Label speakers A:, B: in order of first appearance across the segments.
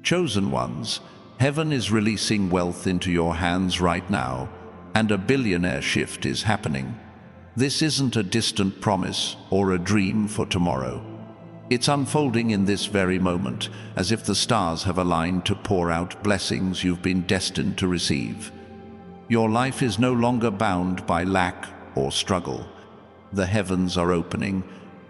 A: Chosen ones, heaven is releasing wealth into your hands right now, and a billionaire shift is happening. This isn't a distant promise or a dream for tomorrow. It's unfolding in this very moment, as if the stars have aligned to pour out blessings you've been destined to receive. Your life is no longer bound by lack or struggle. The heavens are opening,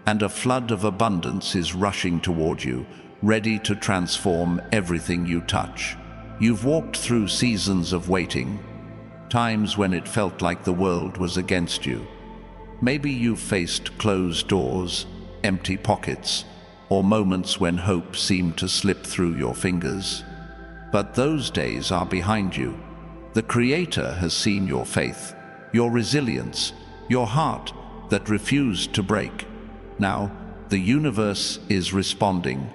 A: and a flood of abundance is rushing toward you, ready to transform everything you touch. You've walked through seasons of waiting, times when it felt like the world was against you. Maybe you've faced closed doors, empty pockets, or moments when hope seemed to slip through your fingers. But those days are behind you. The Creator has seen your faith, your resilience, your heart that refused to break. Now, the universe is responding.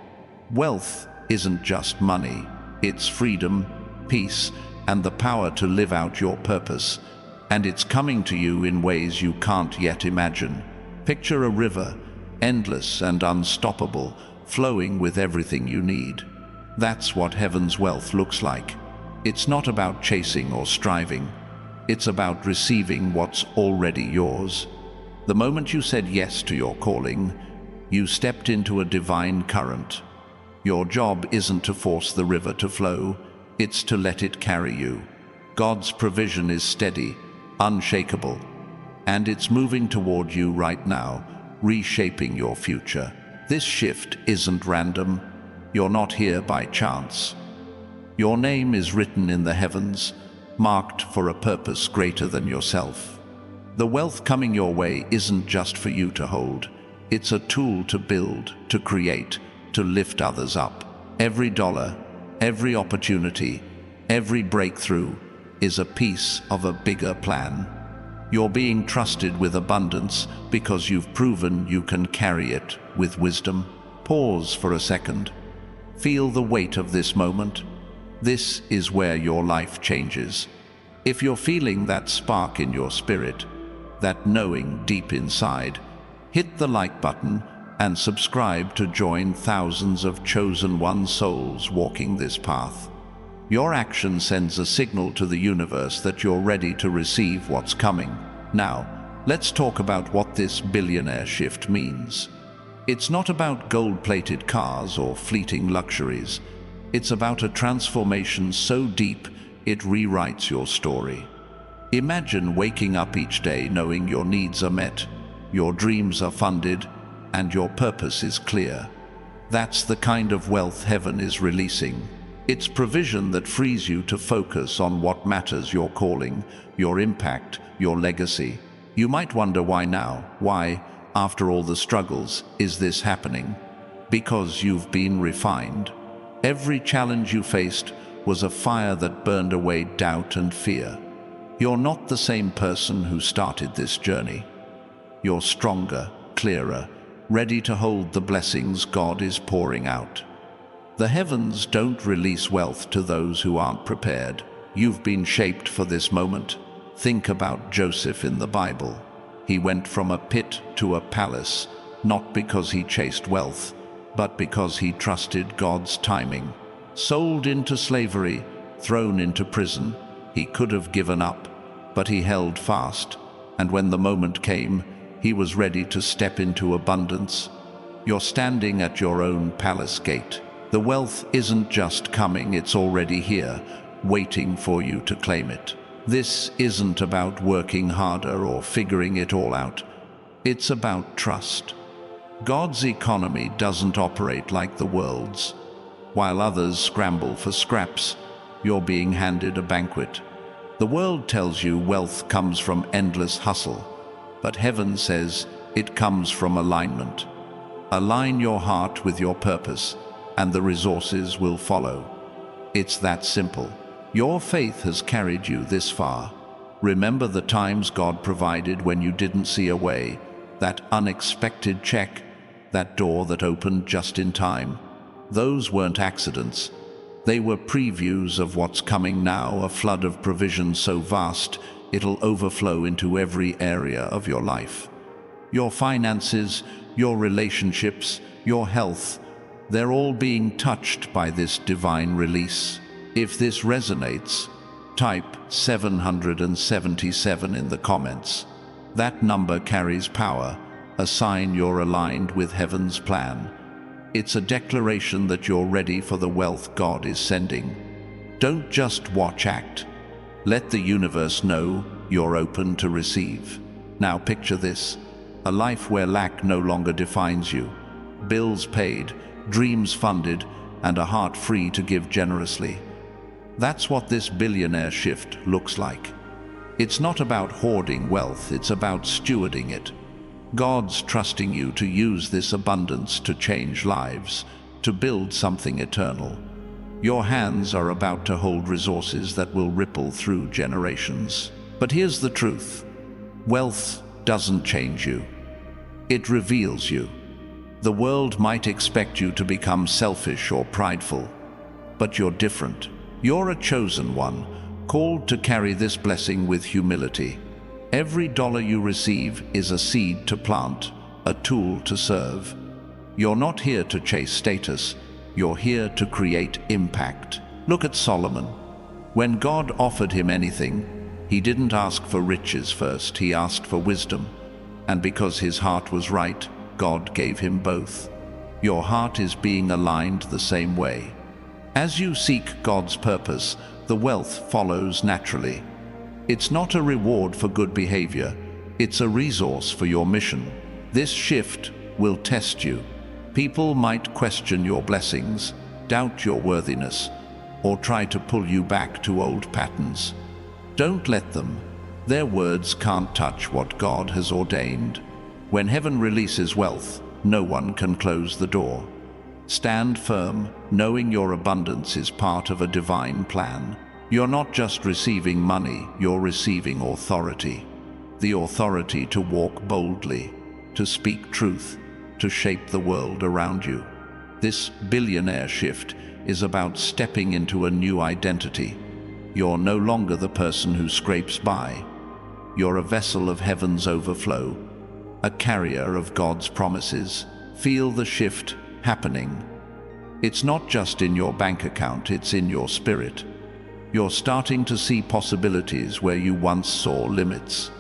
A: Wealth isn't just money, it's freedom, peace, and the power to live out your purpose. And it's coming to you in ways you can't yet imagine. Picture a river, endless and unstoppable, flowing with everything you need. That's what heaven's wealth looks like. It's not about chasing or striving. It's about receiving what's already yours. The moment you said yes to your calling, you stepped into a divine current. Your job isn't to force the river to flow, it's to let it carry you. God's provision is steady, unshakable, and it's moving toward you right now, reshaping your future. This shift isn't random. You're not here by chance. Your name is written in the heavens, marked for a purpose greater than yourself. The wealth coming your way isn't just for you to hold. It's a tool to build, to create, to lift others up. Every dollar, every opportunity, every breakthrough is a piece of a bigger plan. You're being trusted with abundance because you've proven you can carry it with wisdom. Pause for a second. Feel the weight of this moment. This is where your life changes. If you're feeling that spark in your spirit, that knowing deep inside, hit the like button and subscribe to join thousands of chosen one souls walking this path. Your action sends a signal to the universe that you're ready to receive what's coming. Now, let's talk about what this billionaire shift means. It's not about gold-plated cars or fleeting luxuries. It's about a transformation so deep it rewrites your story. Imagine waking up each day knowing your needs are met, your dreams are funded, and your purpose is clear. That's the kind of wealth heaven is releasing. It's provision that frees you to focus on what matters: your calling, your impact, your legacy. You might wonder why now? Why, after all the struggles, is this happening? Because you've been refined. Every challenge you faced was a fire that burned away doubt and fear. You're not the same person who started this journey. You're stronger, clearer, ready to hold the blessings God is pouring out. The heavens don't release wealth to those who aren't prepared. You've been shaped for this moment. Think about Joseph in the Bible. He went from a pit to a palace, not because he chased wealth, but because he trusted God's timing. Sold into slavery, thrown into prison, he could have given up, but he held fast, and when the moment came, he was ready to step into abundance. You're standing at your own palace gate. The wealth isn't just coming, it's already here, waiting for you to claim it. This isn't about working harder or figuring it all out. It's about trust. God's economy doesn't operate like the world's. While others scramble for scraps, you're being handed a banquet. The world tells you wealth comes from endless hustle, but heaven says it comes from alignment. Align your heart with your purpose, and the resources will follow. It's that simple. Your faith has carried you this far. Remember the times God provided when you didn't see a way, that unexpected check, that door that opened just in time. Those weren't accidents. They were previews of what's coming now, a flood of provision so vast it'll overflow into every area of your life. Your finances, your relationships, your health, They're all being touched by this divine release. If this resonates, type 777 in the comments. That number carries power, a sign you're aligned with heaven's plan. It's a declaration that you're ready for the wealth God is sending. Don't just watch, act. Let the universe know you're open to receive. Now picture this, a life where lack no longer defines you. Bills paid, dreams funded, and a heart free to give generously. That's what this billionaire shift looks like. It's not about hoarding wealth, it's about stewarding it. God's trusting you to use this abundance to change lives, to build something eternal. Your hands are about to hold resources that will ripple through generations. But here's the truth. Wealth doesn't change you. It reveals you. The world might expect you to become selfish or prideful, but you're different. You're a chosen one, called to carry this blessing with humility. Every dollar you receive is a seed to plant, a tool to serve. You're not here to chase status, you're here to create impact. Look at Solomon. When God offered him anything, he didn't ask for riches first, he asked for wisdom. And because his heart was right, God gave him both. Your heart is being aligned the same way. As you seek God's purpose, the wealth follows naturally. It's not a reward for good behavior, it's a resource for your mission. This shift will test you. People might question your blessings, doubt your worthiness, or try to pull you back to old patterns. Don't let them. Their words can't touch what God has ordained. When heaven releases wealth, no one can close the door. Stand firm, knowing your abundance is part of a divine plan. You're not just receiving money, you're receiving authority. The authority to walk boldly, to speak truth, to shape the world around you. This billionaire shift is about stepping into a new identity. You're no longer the person who scrapes by. You're a vessel of heaven's overflow, a carrier of God's promises. Feel the shift happening. It's not just in your bank account, it's in your spirit. You're starting to see possibilities where you once saw limits.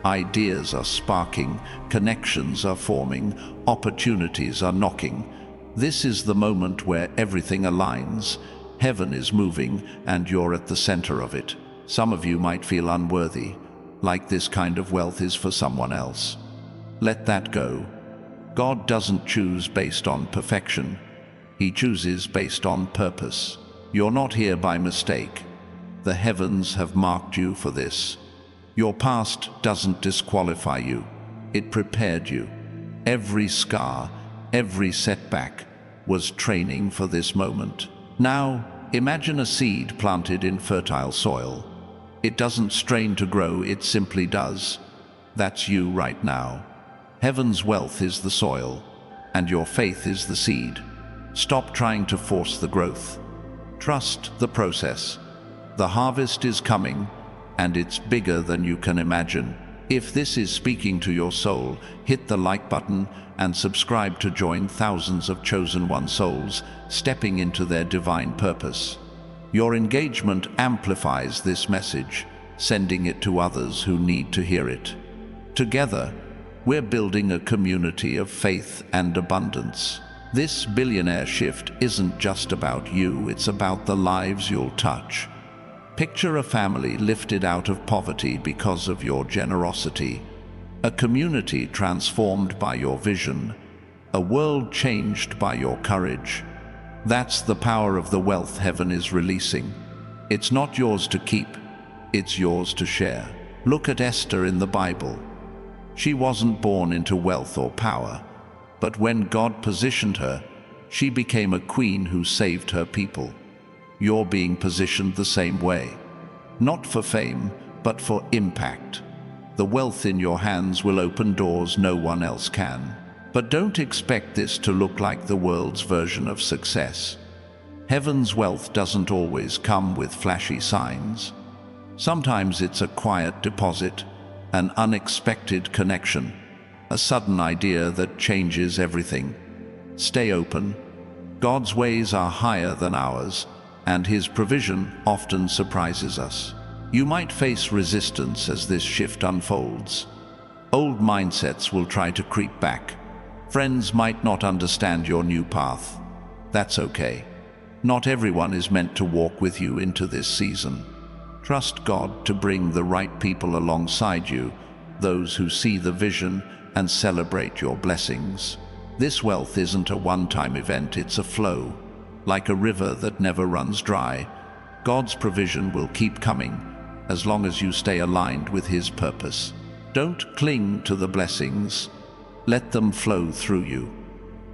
A: Ideas are sparking, connections are forming, opportunities are knocking. This is the moment where everything aligns. Heaven is moving, and you're at the center of it. Some of you might feel unworthy, like this kind of wealth is for someone else. Let that go. God doesn't choose based on perfection. He chooses based on purpose. You're not here by mistake. The heavens have marked you for this. Your past doesn't disqualify you. It prepared you. Every scar, every setback was training for this moment. Now, imagine a seed planted in fertile soil. It doesn't strain to grow, it simply does. That's you right now. Heaven's wealth is the soil, and your faith is the seed. Stop trying to force the growth. Trust the process. The harvest is coming, and it's bigger than you can imagine. If this is speaking to your soul, hit the like button and subscribe to join thousands of chosen one souls stepping into their divine purpose. Your engagement amplifies this message, sending it to others who need to hear it. Together, we're building a community of faith and abundance. This billionaire shift isn't just about you, it's about the lives you'll touch. Picture a family lifted out of poverty because of your generosity, a community transformed by your vision, a world changed by your courage. That's the power of the wealth heaven is releasing. It's not yours to keep, it's yours to share. Look at Esther in the Bible. She wasn't born into wealth or power, but when God positioned her, she became a queen who saved her people. You're being positioned the same way. Not for fame, but for impact. The wealth in your hands will open doors no one else can. But don't expect this to look like the world's version of success. Heaven's wealth doesn't always come with flashy signs. Sometimes it's a quiet deposit, an unexpected connection, a sudden idea that changes everything. Stay open. God's ways are higher than ours, and His provision often surprises us. You might face resistance as this shift unfolds. Old mindsets will try to creep back. Friends might not understand your new path. That's okay. Not everyone is meant to walk with you into this season. Trust God to bring the right people alongside you, those who see the vision and celebrate your blessings. This wealth isn't a one-time event, it's a flow. Like a river that never runs dry, God's provision will keep coming as long as you stay aligned with His purpose. Don't cling to the blessings. Let them flow through you.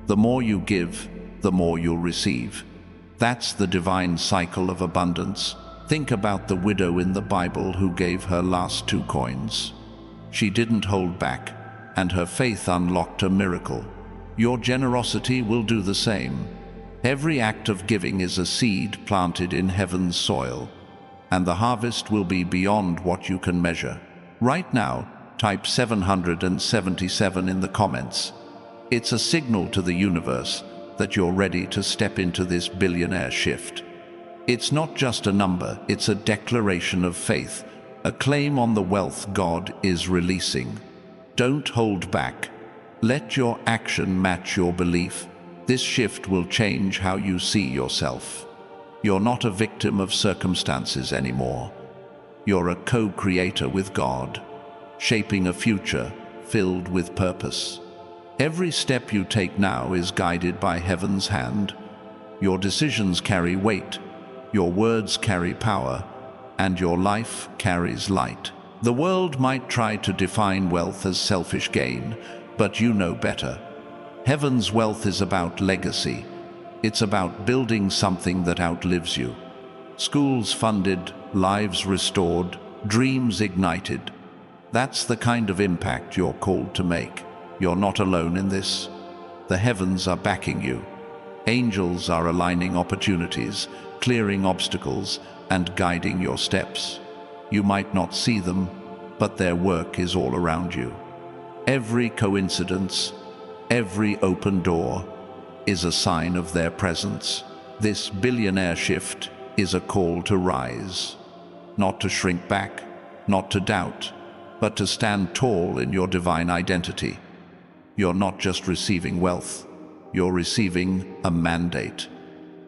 A: The more you give, the more you'll receive. That's the divine cycle of abundance. Think about the widow in the Bible who gave her last 2 coins. She didn't hold back, and her faith unlocked a miracle. Your generosity will do the same. Every act of giving is a seed planted in heaven's soil, and the harvest will be beyond what you can measure. Right now, type 777 in the comments. It's a signal to the universe that you're ready to step into this billionaire shift. It's not just a number, it's a declaration of faith, a claim on the wealth God is releasing. Don't hold back. Let your action match your belief. This shift will change how you see yourself. You're not a victim of circumstances anymore. You're a co-creator with God, shaping a future filled with purpose. Every step you take now is guided by heaven's hand. Your decisions carry weight, your words carry power, and your life carries light. The world might try to define wealth as selfish gain, but you know better. Heaven's wealth is about legacy. It's about building something that outlives you. Schools funded, lives restored, dreams ignited. That's the kind of impact you're called to make. You're not alone in this. The heavens are backing you. Angels are aligning opportunities, clearing obstacles, and guiding your steps. You might not see them, but their work is all around you. Every coincidence, every open door is a sign of their presence. This billionaire shift is a call to rise, not to shrink back, not to doubt, but to stand tall in your divine identity. You're not just receiving wealth, you're receiving a mandate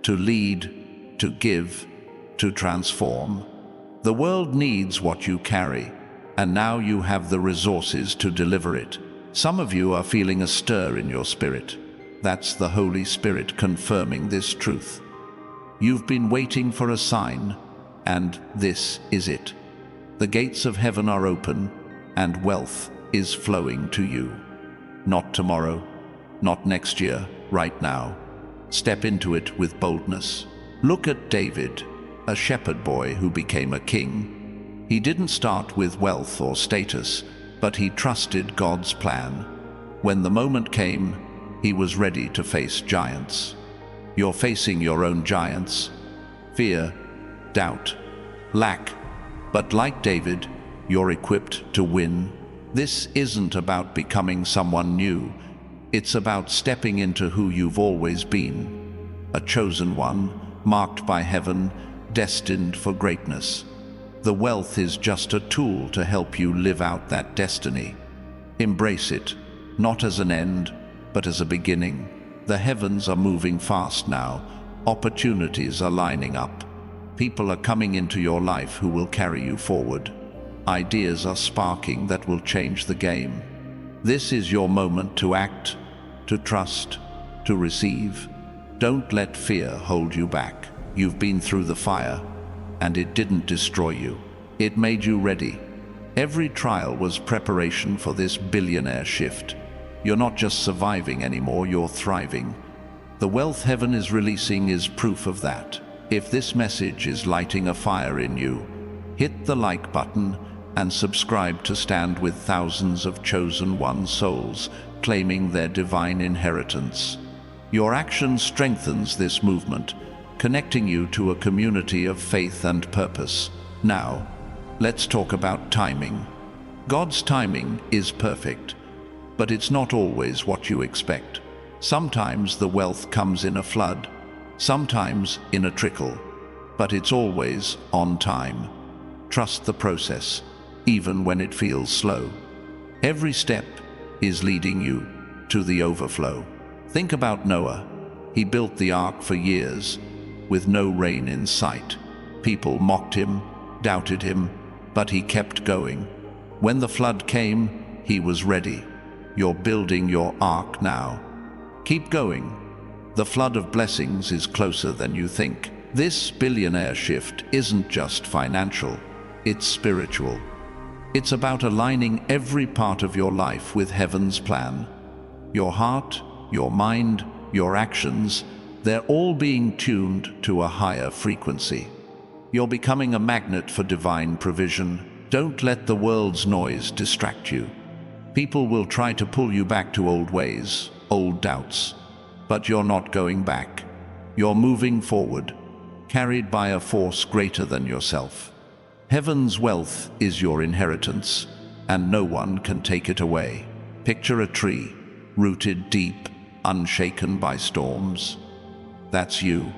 A: to lead, to give, to transform. The world needs what you carry, and now you have the resources to deliver it. Some of you are feeling a stir in your spirit. That's the Holy Spirit confirming this truth. You've been waiting for a sign, and this is it. The gates of heaven are open, and wealth is flowing to you. Not tomorrow, not next year, right now. Step into it with boldness. Look at David, a shepherd boy who became a king. He didn't start with wealth or status, but he trusted God's plan. When the moment came, he was ready to face giants. You're facing your own giants: fear, doubt, lack. But like David, you're equipped to win. This isn't about becoming someone new. It's about stepping into who you've always been. A chosen one, marked by heaven, destined for greatness. The wealth is just a tool to help you live out that destiny. Embrace it, not as an end, but as a beginning. The heavens are moving fast now. Opportunities are lining up. People are coming into your life who will carry you forward. Ideas are sparking that will change the game. This is your moment to act, to trust, to receive. Don't let fear hold you back. You've been through the fire, and it didn't destroy you. It made you ready. Every trial was preparation for this billionaire shift. You're not just surviving anymore, you're thriving. The wealth heaven is releasing is proof of that. If this message is lighting a fire in you, hit the like button and subscribe to stand with thousands of chosen one souls claiming their divine inheritance. Your action strengthens this movement, connecting you to a community of faith and purpose. Now, let's talk about timing. God's timing is perfect, but it's not always what you expect. Sometimes the wealth comes in a flood, sometimes in a trickle, but it's always on time. Trust the process, even when it feels slow. Every step is leading you to the overflow. Think about Noah. He built the ark for years, with no rain in sight. People mocked him, doubted him, but he kept going. When the flood came, he was ready. You're building your ark now. Keep going. The flood of blessings is closer than you think. This billionaire shift isn't just financial, it's spiritual. It's about aligning every part of your life with heaven's plan. Your heart, your mind, your actions, they're all being tuned to a higher frequency. You're becoming a magnet for divine provision. Don't let the world's noise distract you. People will try to pull you back to old ways, old doubts. But you're not going back. You're moving forward, carried by a force greater than yourself. Heaven's wealth is your inheritance, and no one can take it away. Picture a tree, rooted deep, unshaken by storms. That's you.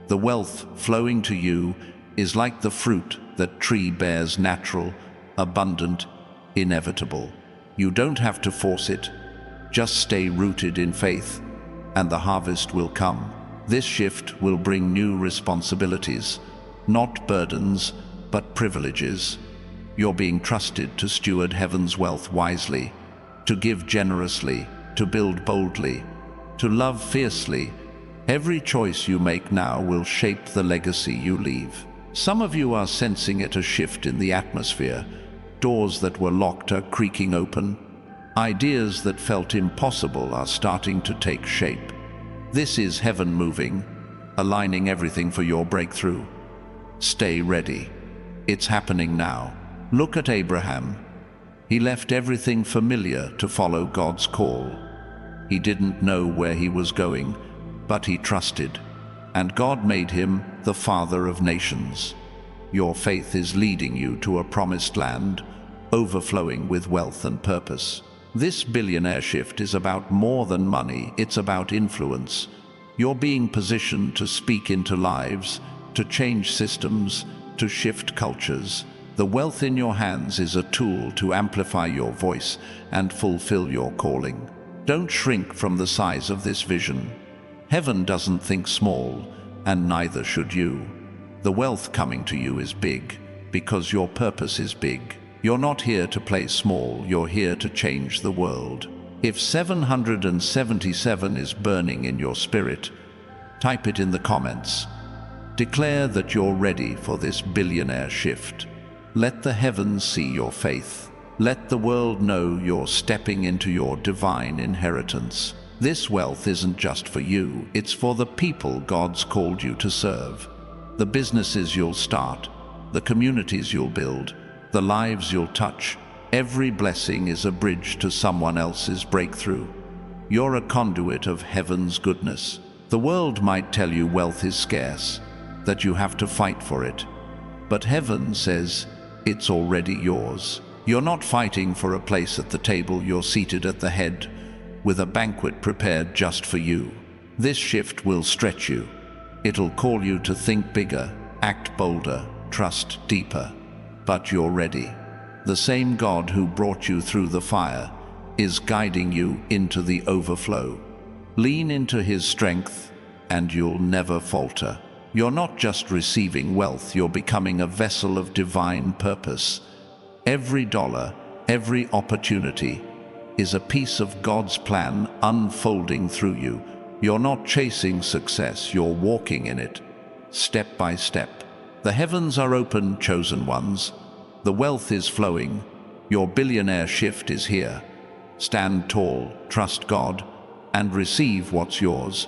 A: The wealth flowing to you is like the fruit that tree bears, natural, abundant, inevitable. You don't have to force it. Just stay rooted in faith, and the harvest will come. This shift will bring new responsibilities, not burdens, but privileges. You're being trusted to steward heaven's wealth wisely, to give generously, to build boldly, to love fiercely. Every choice you make now will shape the legacy you leave. Some of you are sensing it, a shift in the atmosphere. Doors that were locked are creaking open. Ideas that felt impossible are starting to take shape. This is heaven moving, aligning everything for your breakthrough. Stay ready. It's happening now. Look at Abraham. He left everything familiar to follow God's call. He didn't know where he was going, but he trusted, and God made him the father of nations. Your faith is leading you to a promised land, overflowing with wealth and purpose. This billionaire shift is about more than money, it's about influence. You're being positioned to speak into lives, to change systems, to shift cultures. The wealth in your hands is a tool to amplify your voice and fulfill your calling. Don't shrink from the size of this vision. Heaven doesn't think small, and neither should you. The wealth coming to you is big, because your purpose is big. You're not here to play small, you're here to change the world. If 777 is burning in your spirit, type it in the comments. Declare that you're ready for this billionaire shift. Let the heavens see your faith. Let the world know you're stepping into your divine inheritance. This wealth isn't just for you, it's for the people God's called you to serve. The businesses you'll start, the communities you'll build, the lives you'll touch. Every blessing is a bridge to someone else's breakthrough. You're a conduit of heaven's goodness. The world might tell you wealth is scarce, that you have to fight for it. But heaven says it's already yours. You're not fighting for a place at the table, you're seated at the head, with a banquet prepared just for you. This shift will stretch you. It'll call you to think bigger, act bolder, trust deeper. But you're ready. The same God who brought you through the fire is guiding you into the overflow. Lean into his strength, and you'll never falter. You're not just receiving wealth, you're becoming a vessel of divine purpose. Every dollar, every opportunity is a piece of God's plan unfolding through you. You're not chasing success, you're walking in it, step by step. The heavens are open, chosen ones. The wealth is flowing. Your billionaire shift is here. Stand tall, trust God, and receive what's yours.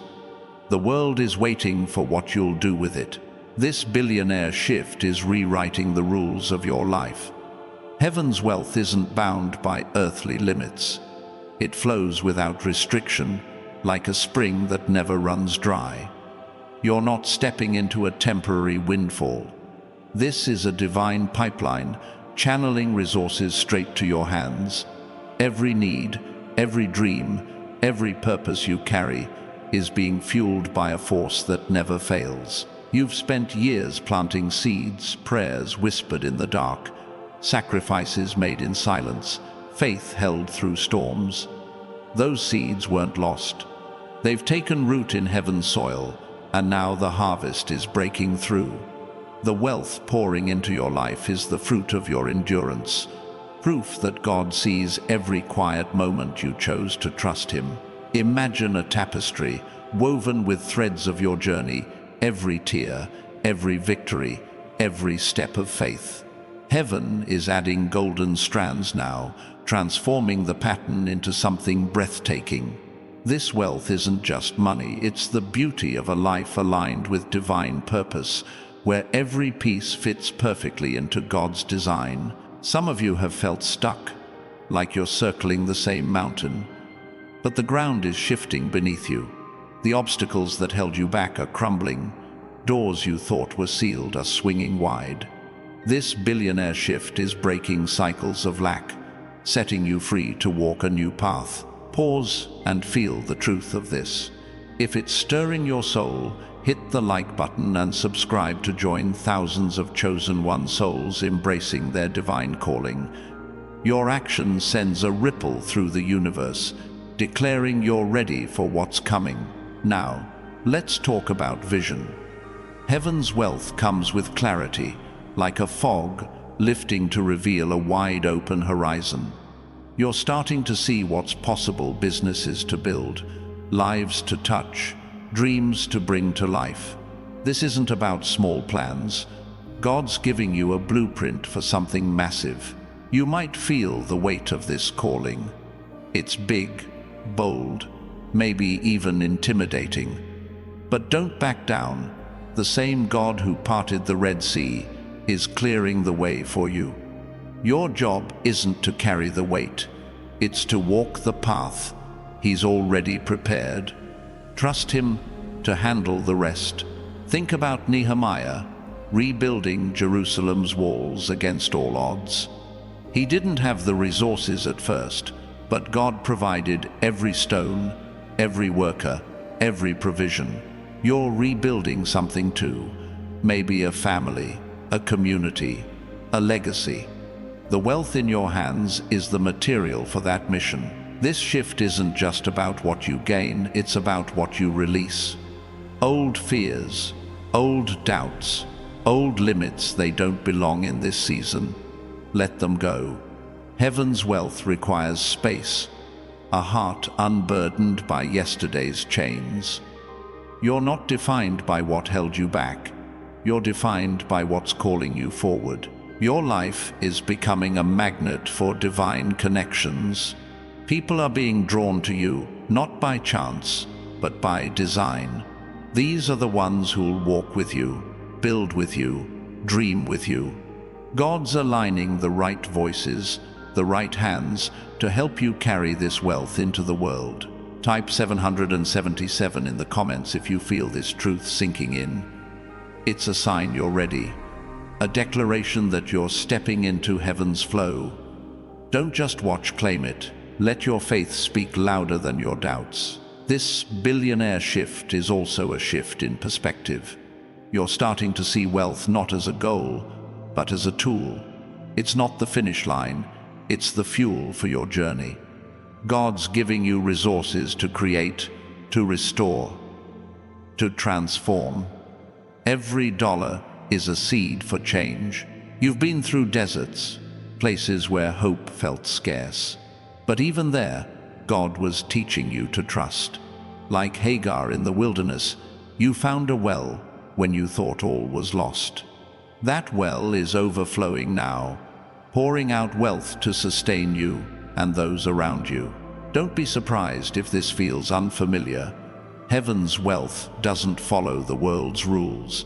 A: The world is waiting for what you'll do with it. This billionaire shift is rewriting the rules of your life. Heaven's wealth isn't bound by earthly limits. It flows without restriction, like a spring that never runs dry. You're not stepping into a temporary windfall. This is a divine pipeline, channeling resources straight to your hands. Every need, every dream, Every purpose you carry is being fueled by a force that never fails. You've spent years planting seeds, prayers whispered in the dark, sacrifices made in silence, faith held through storms. Those seeds weren't lost. They've taken root in heaven's soil, and now the harvest is breaking through. The wealth pouring into your life is the fruit of your endurance, proof that God sees every quiet moment you chose to trust Him. Imagine a tapestry woven with threads of your journey, every tear, every victory, every step of faith. Heaven is adding golden strands now, transforming the pattern into something breathtaking. This wealth isn't just money, it's the beauty of a life aligned with divine purpose, where every piece fits perfectly into God's design. Some of you have felt stuck, like you're circling the same mountain, but the ground is shifting beneath you. The obstacles that held you back are crumbling. Doors you thought were sealed are swinging wide. This billionaire shift is breaking cycles of lack, setting you free to walk a new path. Pause and feel the truth of this. If it's stirring your soul, hit the like button and subscribe to join thousands of chosen one souls embracing their divine calling. Your action sends a ripple through the universe, declaring you're ready for what's coming. Now, let's talk about vision. Heaven's wealth comes with clarity, like a fog lifting to reveal a wide open horizon. You're starting to see what's possible: businesses to build, lives to touch, dreams to bring to life. This isn't about small plans. God's giving you a blueprint for something massive. You might feel the weight of this calling. It's big, bold, maybe even intimidating. But don't back down. The same God who parted the Red Sea is clearing the way for you. Your job isn't to carry the weight, it's to walk the path He's already prepared. Trust Him to handle the rest. Think about Nehemiah, rebuilding Jerusalem's walls against all odds. He didn't have the resources at first, but God provided every stone, every worker, every provision. You're rebuilding something too. Maybe a family, a community, a legacy. The wealth in your hands is the material for that mission. This shift isn't just about what you gain, it's about what you release. Old fears, old doubts, old limits, they don't belong in this season. Let them go. Heaven's wealth requires space, a heart unburdened by yesterday's chains. You're not defined by what held you back. You're defined by what's calling you forward. Your life is becoming a magnet for divine connections. People are being drawn to you, not by chance, but by design. These are the ones who'll walk with you, build with you, dream with you. God's aligning the right voices, the right hands, to help you carry this wealth into the world. Type 777 in the comments if you feel this truth sinking in. It's a sign you're ready. A declaration that you're stepping into heaven's flow. Don't just watch, claim it. Let your faith speak louder than your doubts. This billionaire shift is also a shift in perspective. You're starting to see wealth not as a goal, but as a tool. It's not the finish line, it's the fuel for your journey. God's giving you resources to create, to restore, to transform. Every dollar is a seed for change. You've been through deserts, places where hope felt scarce. But even there, God was teaching you to trust. Like Hagar in the wilderness, you found a well when you thought all was lost. That well is overflowing now, pouring out wealth to sustain you and those around you. Don't be surprised if this feels unfamiliar. Heaven's wealth doesn't follow the world's rules.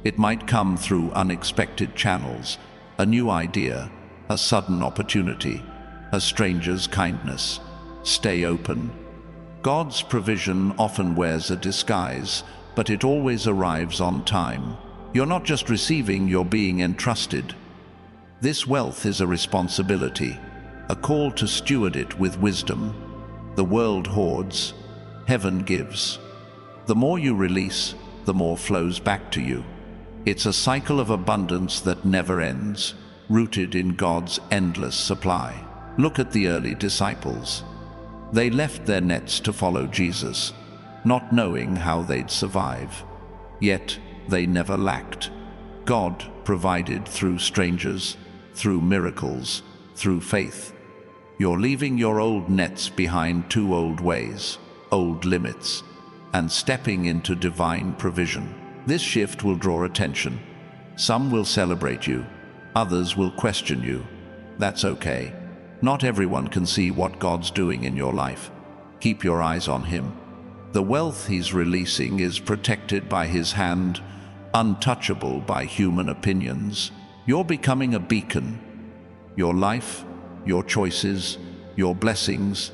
A: It might come through unexpected channels, a new idea, a sudden opportunity, a stranger's kindness. Stay open. God's provision often wears a disguise, but it always arrives on time. You're not just receiving, you're being entrusted. This wealth is a responsibility, a call to steward it with wisdom. The world hoards, heaven gives. The more you release, the more flows back to you. It's a cycle of abundance that never ends, rooted in God's endless supply. Look at the early disciples. They left their nets to follow Jesus, not knowing how they'd survive. Yet they never lacked. God provided through strangers, through miracles, through faith. You're leaving your old nets behind, too old ways, old limits, and stepping into divine provision. This shift will draw attention. Some will celebrate you, others will question you. That's okay. Not everyone can see what God's doing in your life. Keep your eyes on Him. The wealth He's releasing is protected by His hand, untouchable by human opinions. You're becoming a beacon. Your life, your choices, your blessings,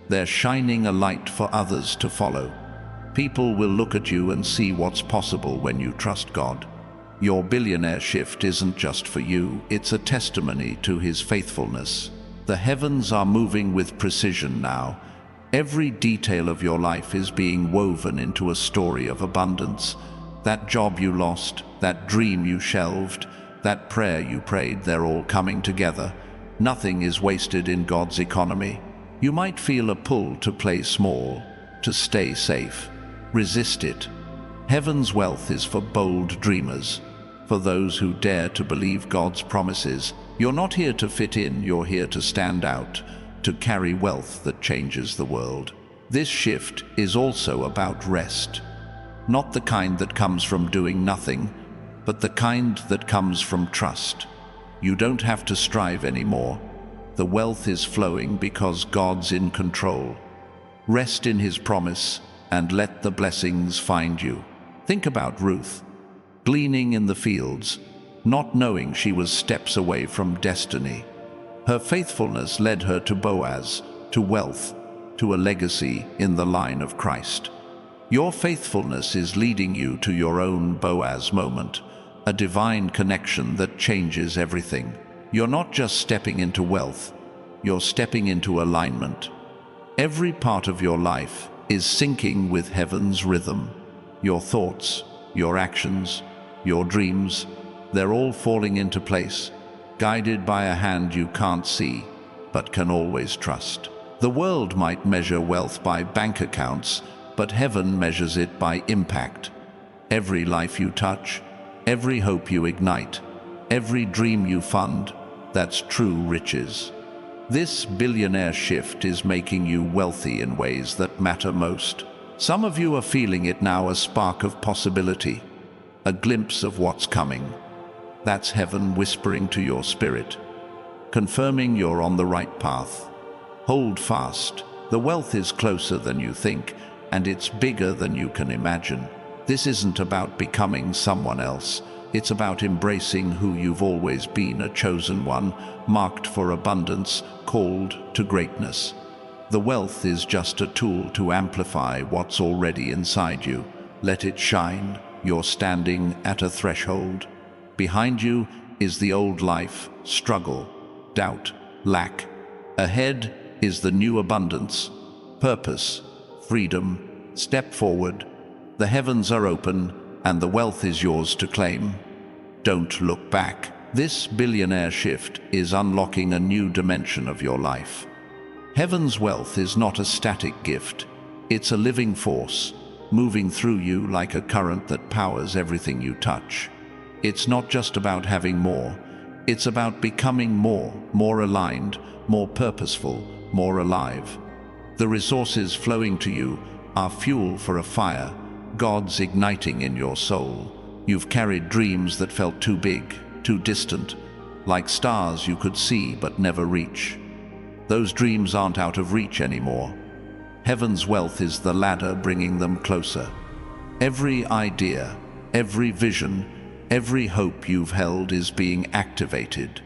A: they're shining a light for others to follow. People will look at you and see what's possible when you trust God. Your billionaire shift isn't just for you, it's a testimony to His faithfulness. The heavens are moving with precision now. Every detail of your life is being woven into a story of abundance. That job you lost, that dream you shelved, that prayer you prayed, they're all coming together. Nothing is wasted in God's economy. You might feel a pull to play small, to stay safe. Resist it. Heaven's wealth is for bold dreamers, for those who dare to believe God's promises. You're not here to fit in, you're here to stand out, to carry wealth that changes the world. This shift is also about rest. Not the kind that comes from doing nothing, but the kind that comes from trust. You don't have to strive anymore. The wealth is flowing because God's in control. Rest in His promise and let the blessings find you. Think about Ruth, gleaning in the fields, not knowing she was steps away from destiny. Her faithfulness led her to Boaz, to wealth, to a legacy in the line of Christ. Your faithfulness is leading you to your own Boaz moment, a divine connection that changes everything. You're not just stepping into wealth, you're stepping into alignment. Every part of your life is syncing with heaven's rhythm. Your thoughts, your actions, your dreams, they're all falling into place, guided by a hand you can't see, but can always trust. The world might measure wealth by bank accounts, but heaven measures it by impact. Every life you touch, every hope you ignite, every dream you fund, that's true riches. This billionaire shift is making you wealthy in ways that matter most. Some of you are feeling it now, a spark of possibility, a glimpse of what's coming. That's heaven whispering to your spirit, confirming you're on the right path. Hold fast. The wealth is closer than you think, and it's bigger than you can imagine. This isn't about becoming someone else. It's about embracing who you've always been, a chosen one, marked for abundance, called to greatness. The wealth is just a tool to amplify what's already inside you. Let it shine. You're standing at a threshold. Behind you is the old life, struggle, doubt, lack. Ahead is the new abundance, purpose, freedom. Step forward. The heavens are open, and the wealth is yours to claim. Don't look back. This billionaire shift is unlocking a new dimension of your life. Heaven's wealth is not a static gift. It's a living force, moving through you like a current that powers everything you touch. It's not just about having more. It's about becoming more aligned, more purposeful, more alive. The resources flowing to you are fuel for a fire, God's igniting in your soul. You've carried dreams that felt too big, too distant, like stars you could see but never reach. Those dreams aren't out of reach anymore. Heaven's wealth is the ladder bringing them closer. Every idea, every vision, every hope you've held is being activated.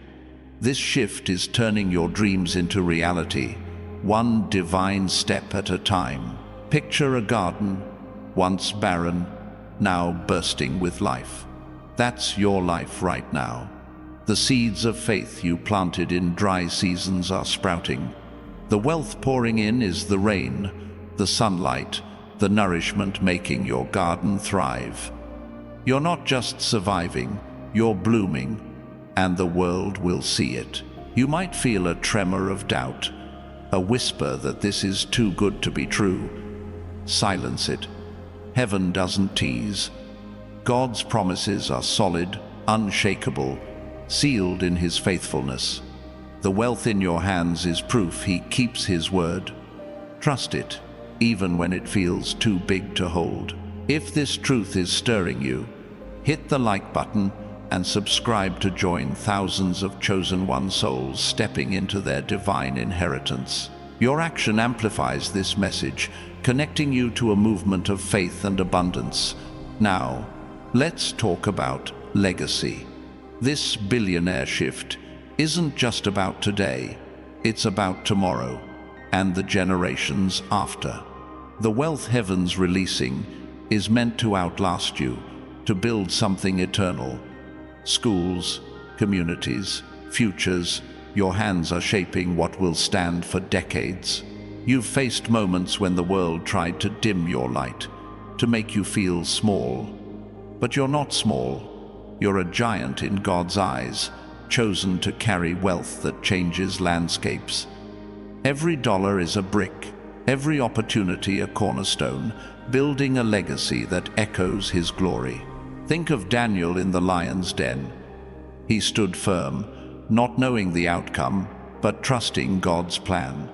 A: This shift is turning your dreams into reality, one divine step at a time. Picture a garden, once barren, now bursting with life. That's your life right now. The seeds of faith you planted in dry seasons are sprouting. The wealth pouring in is the rain, the sunlight, the nourishment making your garden thrive. You're not just surviving, you're blooming, and the world will see it. You might feel a tremor of doubt, a whisper that this is too good to be true. Silence it. Heaven doesn't tease. God's promises are solid, unshakable, sealed in His faithfulness. The wealth in your hands is proof He keeps His word. Trust it, even when it feels too big to hold. If this truth is stirring you, hit the like button and subscribe to join thousands of chosen one souls stepping into their divine inheritance. Your action amplifies this message, connecting you to a movement of faith and abundance. Now, let's talk about legacy. This billionaire shift isn't just about today, it's about tomorrow and the generations after. The wealth heaven's releasing is meant to outlast you, to build something eternal. Schools, communities, futures, your hands are shaping what will stand for decades. You've faced moments when the world tried to dim your light, to make you feel small. But you're not small. You're a giant in God's eyes, chosen to carry wealth that changes landscapes. Every dollar is a brick, every opportunity a cornerstone, building a legacy that echoes His glory. Think of Daniel in the lion's den. He stood firm, not knowing the outcome, but trusting God's plan.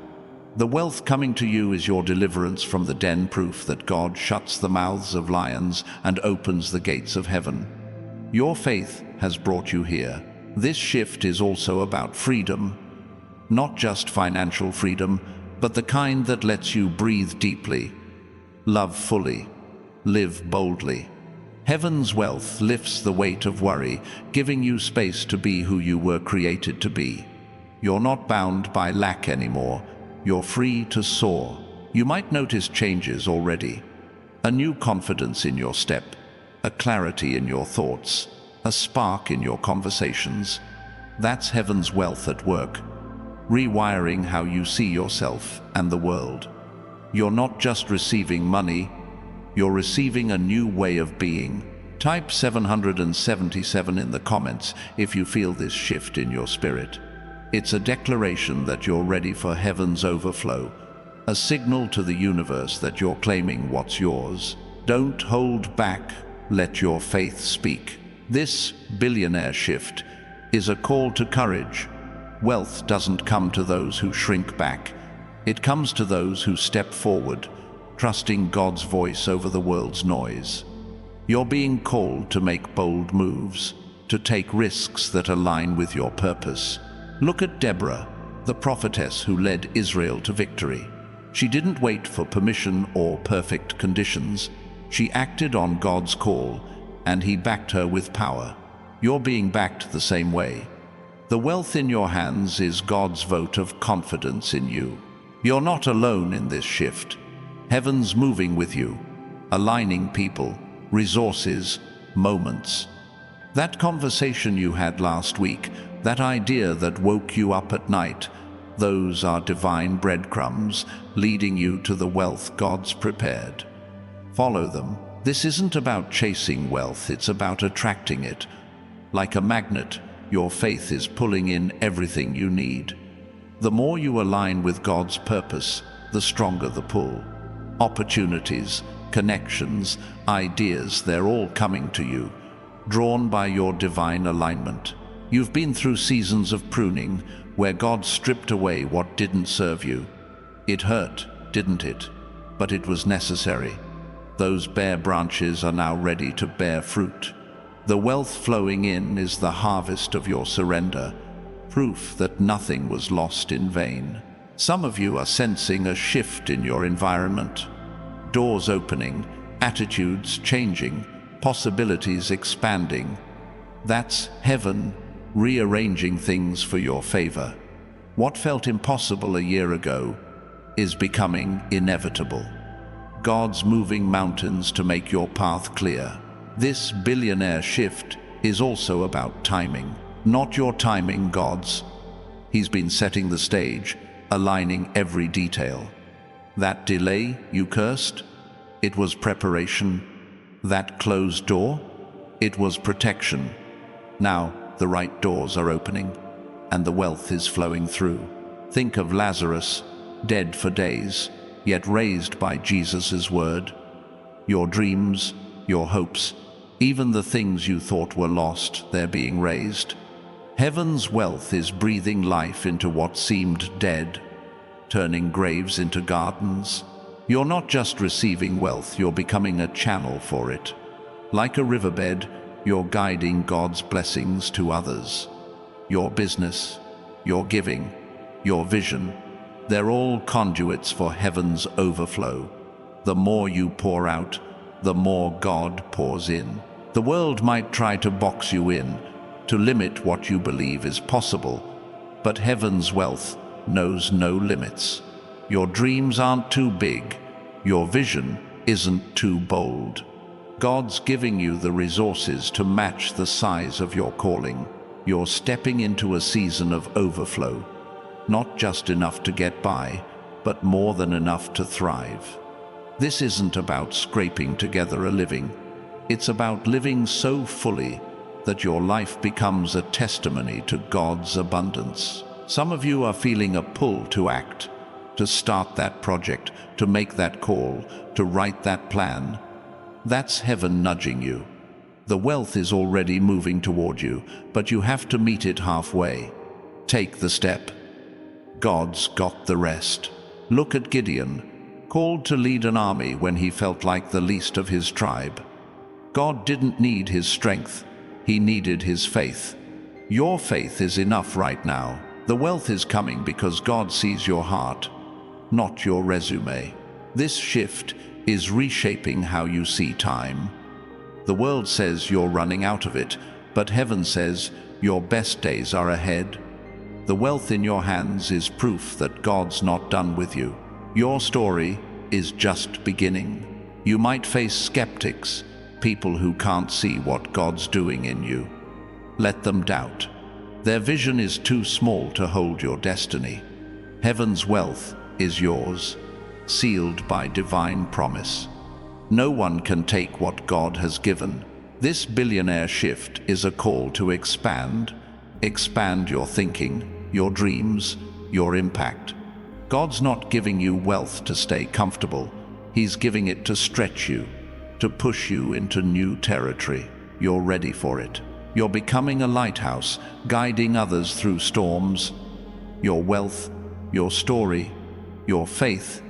A: The wealth coming to you is your deliverance from the den, proof that God shuts the mouths of lions and opens the gates of heaven. Your faith has brought you here. This shift is also about freedom. Not just financial freedom, but the kind that lets you breathe deeply, love fully, live boldly. Heaven's wealth lifts the weight of worry, giving you space to be who you were created to be. You're not bound by lack anymore. You're free to soar. You might notice changes already. A new confidence in your step, a clarity in your thoughts, a spark in your conversations. That's heaven's wealth at work, rewiring how you see yourself and the world. You're not just receiving money, you're receiving a new way of being. Type 777 in the comments if you feel this shift in your spirit. It's a declaration that you're ready for heaven's overflow, a signal to the universe that you're claiming what's yours. Don't hold back, let your faith speak. This billionaire shift is a call to courage. Wealth doesn't come to those who shrink back. It comes to those who step forward, trusting God's voice over the world's noise. You're being called to make bold moves, to take risks that align with your purpose. Look at Deborah, the prophetess who led Israel to victory. She didn't wait for permission or perfect conditions. She acted on God's call, and He backed her with power. You're being backed the same way. The wealth in your hands is God's vote of confidence in you. You're not alone in this shift. Heaven's moving with you, aligning people, resources, moments. That conversation you had last week, that idea that woke you up at night, those are divine breadcrumbs leading you to the wealth God's prepared. Follow them. This isn't about chasing wealth, it's about attracting it. Like a magnet, your faith is pulling in everything you need. The more you align with God's purpose, the stronger the pull. Opportunities, connections, ideas, they're all coming to you, drawn by your divine alignment. You've been through seasons of pruning, where God stripped away what didn't serve you. It hurt, didn't it? But it was necessary. Those bare branches are now ready to bear fruit. The wealth flowing in is the harvest of your surrender, proof that nothing was lost in vain. Some of you are sensing a shift in your environment. Doors opening, attitudes changing, possibilities expanding. That's heaven rearranging things for your favor. What felt impossible a year ago is becoming inevitable. God's moving mountains to make your path clear. This billionaire shift is also about timing. Not your timing, God's. He's been setting the stage, aligning every detail. That delay you cursed? It was preparation. That closed door? It was protection. Now the right doors are opening, and the wealth is flowing through. Think of Lazarus, dead for days, yet raised by Jesus' word. Your dreams, your hopes, even the things you thought were lost, they're being raised. Heaven's wealth is breathing life into what seemed dead, turning graves into gardens. You're not just receiving wealth, you're becoming a channel for it. Like a riverbed, you're guiding God's blessings to others. Your business, your giving, your vision, they're all conduits for heaven's overflow. The more you pour out, the more God pours in. The world might try to box you in, to limit what you believe is possible, but heaven's wealth knows no limits. Your dreams aren't too big. Your vision isn't too bold. God's giving you the resources to match the size of your calling. You're stepping into a season of overflow, not just enough to get by, but more than enough to thrive. This isn't about scraping together a living. It's about living so fully that your life becomes a testimony to God's abundance. Some of you are feeling a pull to act, to start that project, to make that call, to write that plan. That's heaven nudging you. The wealth is already moving toward you, but you have to meet it halfway. Take the step. God's got the rest. Look at Gideon, called to lead an army when he felt like the least of his tribe. God didn't need his strength, he needed his faith. Your faith is enough right now. The wealth is coming because God sees your heart, not your resume. This shift is reshaping how you see time. The world says you're running out of it, but heaven says your best days are ahead. The wealth in your hands is proof that God's not done with you. Your story is just beginning. You might face skeptics, people who can't see what God's doing in you. Let them doubt. Their vision is too small to hold your destiny. Heaven's wealth is yours, sealed by divine promise. No one can take what God has given. This billionaire shift is a call to expand. Expand your thinking, your dreams, your impact. God's not giving you wealth to stay comfortable. He's giving it to stretch you, to push you into new territory. You're ready for it. You're becoming a lighthouse, guiding others through storms. Your wealth, your story, your faith,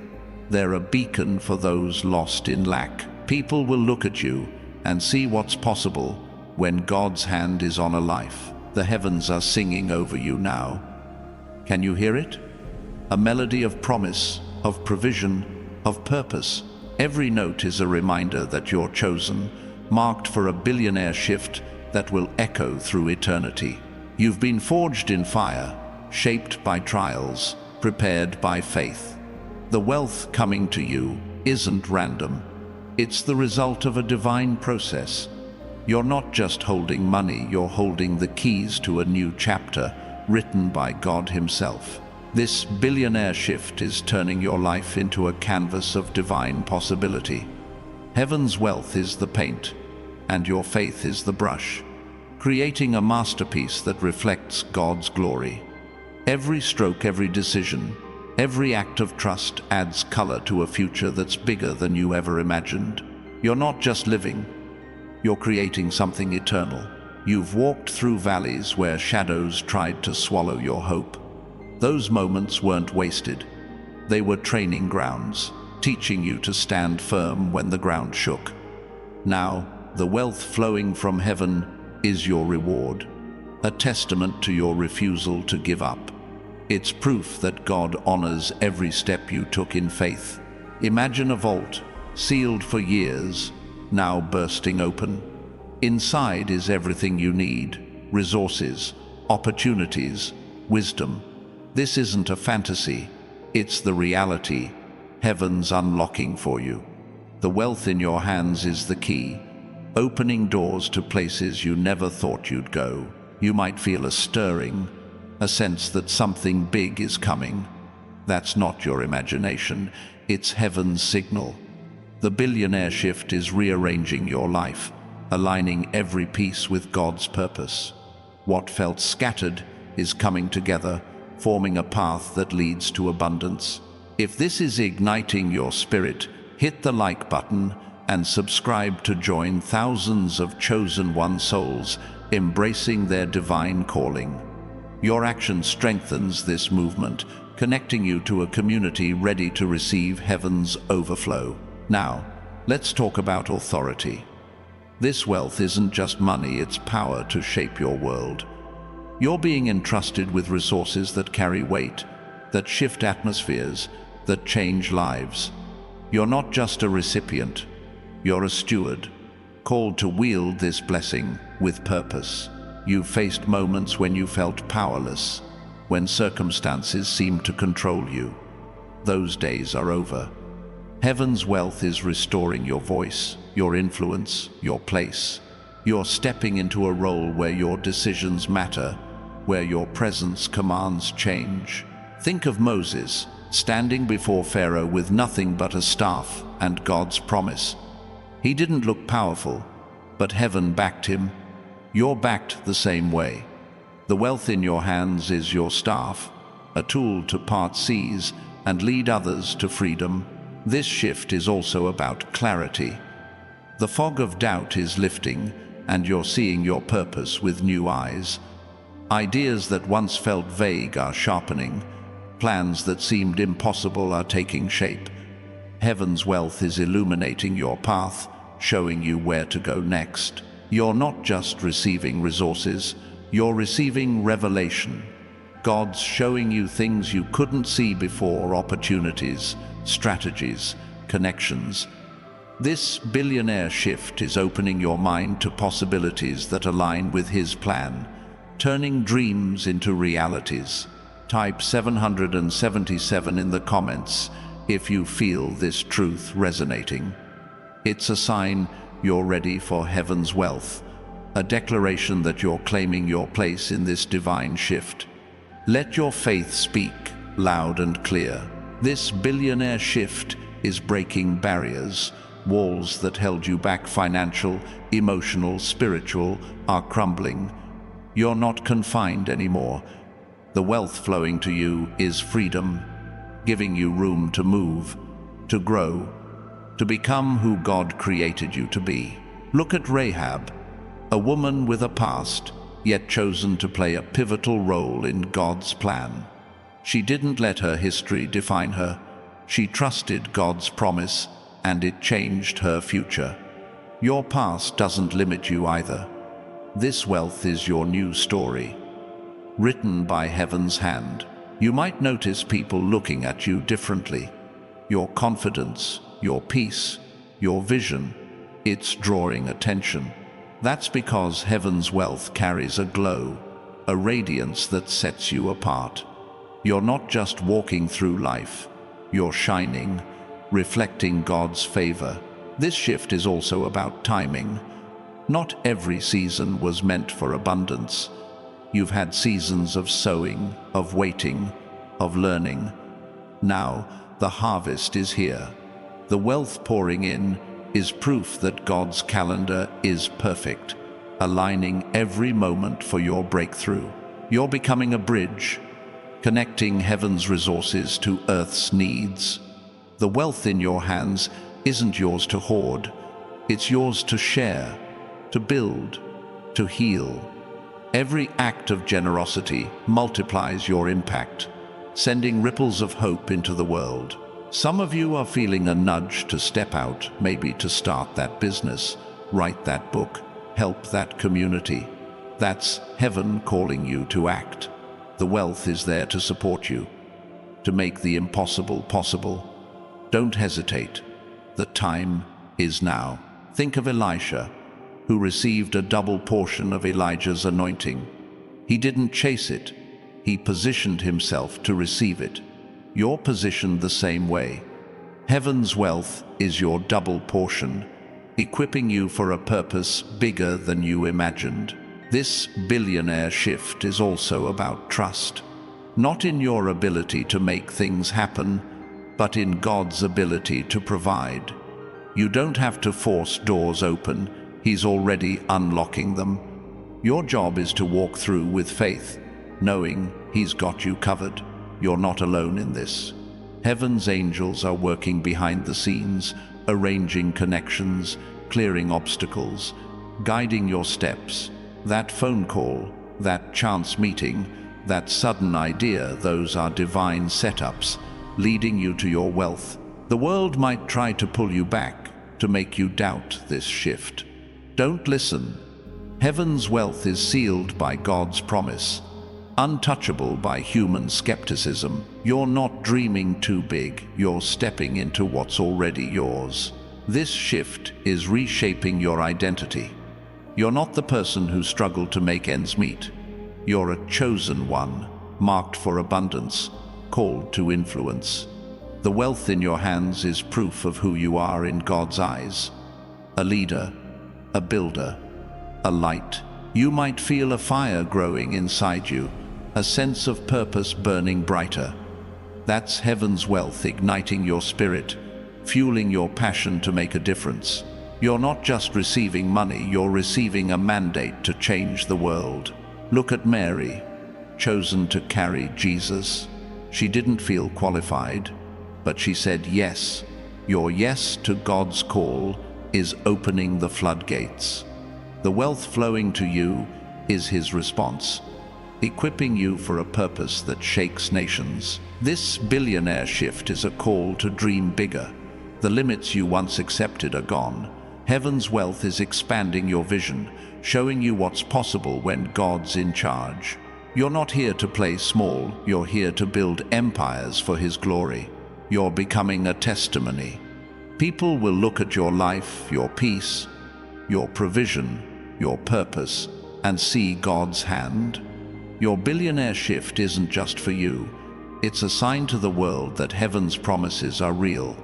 A: they're a beacon for those lost in lack. People will look at you and see what's possible when God's hand is on a life. The heavens are singing over you now. Can you hear it? A melody of promise, of provision, of purpose. Every note is a reminder that you're chosen, marked for a billionaire shift that will echo through eternity. You've been forged in fire, shaped by trials, prepared by faith. The wealth coming to you isn't random. It's the result of a divine process. You're not just holding money, you're holding the keys to a new chapter written by God Himself. This billionaire shift is turning your life into a canvas of divine possibility. Heaven's wealth is the paint, and your faith is the brush, creating a masterpiece that reflects God's glory. Every stroke, every decision, every act of trust adds color to a future that's bigger than you ever imagined. You're not just living, you're creating something eternal. You've walked through valleys where shadows tried to swallow your hope. Those moments weren't wasted. They were training grounds, teaching you to stand firm when the ground shook. Now, the wealth flowing from heaven is your reward, a testament to your refusal to give up. It's proof that God honors every step you took in faith. Imagine a vault, sealed for years, now bursting open. Inside is everything you need: resources, opportunities, wisdom. This isn't a fantasy, it's the reality. Heaven's unlocking for you. The wealth in your hands is the key, opening doors to places you never thought you'd go. You might feel a stirring, a sense that something big is coming. That's not your imagination, it's heaven's signal. The billionaire shift is rearranging your life, aligning every piece with God's purpose. What felt scattered is coming together, forming a path that leads to abundance. If this is igniting your spirit, hit the like button and subscribe to join thousands of chosen one souls embracing their divine calling. Your action strengthens this movement, connecting you to a community ready to receive heaven's overflow. Now, let's talk about authority. This wealth isn't just money, it's power to shape your world. You're being entrusted with resources that carry weight, that shift atmospheres, that change lives. You're not just a recipient, you're a steward, called to wield this blessing with purpose. You've faced moments when you felt powerless, when circumstances seemed to control you. Those days are over. Heaven's wealth is restoring your voice, your influence, your place. You're stepping into a role where your decisions matter, where your presence commands change. Think of Moses, standing before Pharaoh with nothing but a staff and God's promise. He didn't look powerful, but heaven backed him. You're backed the same way. The wealth in your hands is your staff, a tool to part seas and lead others to freedom. This shift is also about clarity. The fog of doubt is lifting, and you're seeing your purpose with new eyes. Ideas that once felt vague are sharpening. Plans that seemed impossible are taking shape. Heaven's wealth is illuminating your path, showing you where to go next. You're not just receiving resources, you're receiving revelation. God's showing you things you couldn't see before, opportunities, strategies, connections. This billionaire shift is opening your mind to possibilities that align with His plan, turning dreams into realities. Type 777 in the comments if you feel this truth resonating. It's a sign you're ready for heaven's wealth, a declaration that you're claiming your place in this divine shift. Let your faith speak loud and clear. This billionaire shift is breaking barriers. Walls that held you back, financial, emotional, spiritual, are crumbling. You're not confined anymore. The wealth flowing to you is freedom, giving you room to move, to grow, to become who God created you to be. Look at Rahab, a woman with a past, yet chosen to play a pivotal role in God's plan. She didn't let her history define her. She trusted God's promise, and it changed her future. Your past doesn't limit you either. This wealth is your new story, written by heaven's hand. You might notice people looking at you differently. Your confidence, your peace, your vision, it's drawing attention. That's because heaven's wealth carries a glow, a radiance that sets you apart. You're not just walking through life, you're shining, reflecting God's favor. This shift is also about timing. Not every season was meant for abundance. You've had seasons of sowing, of waiting, of learning. Now, the harvest is here. The wealth pouring in is proof that God's calendar is perfect, aligning every moment for your breakthrough. You're becoming a bridge, connecting heaven's resources to earth's needs. The wealth in your hands isn't yours to hoard. It's yours to share, to build, to heal. Every act of generosity multiplies your impact, sending ripples of hope into the world. Some of you are feeling a nudge to step out, maybe to start that business, write that book, help that community. That's heaven calling you to act. The wealth is there to support you, to make the impossible possible. Don't hesitate. The time is now. Think of Elisha, who received a double portion of Elijah's anointing. He didn't chase it. He positioned himself to receive it. You're positioned the same way. Heaven's wealth is your double portion, equipping you for a purpose bigger than you imagined. This billionaire shift is also about trust. not in your ability to make things happen, but in God's ability to provide. You don't have to force doors open, He's already unlocking them. Your job is to walk through with faith, knowing He's got you covered. You're not alone in this. Heaven's angels are working behind the scenes, arranging connections, clearing obstacles, guiding your steps. That phone call, that chance meeting, that sudden idea, those are divine setups, leading you to your wealth. The world might try to pull you back, to make you doubt this shift. Don't listen. Heaven's wealth is sealed by God's promise, untouchable by human skepticism. You're not dreaming too big, you're stepping into what's already yours. This shift is reshaping your identity. You're not the person who struggled to make ends meet. You're a chosen one, marked for abundance, called to influence. The wealth in your hands is proof of who you are in God's eyes. A leader, a builder, a light. You might feel a fire growing inside you, a sense of purpose burning brighter. That's heaven's wealth igniting your spirit, fueling your passion to make a difference. You're not just receiving money, you're receiving a mandate to change the world. Look at Mary, chosen to carry Jesus. She didn't feel qualified, but she said yes. Your yes to God's call is opening the floodgates. The wealth flowing to you is His response, equipping you for a purpose that shakes nations. This billionaire shift is a call to dream bigger. The limits you once accepted are gone. Heaven's wealth is expanding your vision, showing you what's possible when God's in charge. You're not here to play small, you're here to build empires for His glory. You're becoming a testimony. People will look at your life, your peace, your provision, your purpose, and see God's hand. Your billionaire shift isn't just for you. It's a sign to the world that heaven's promises are real,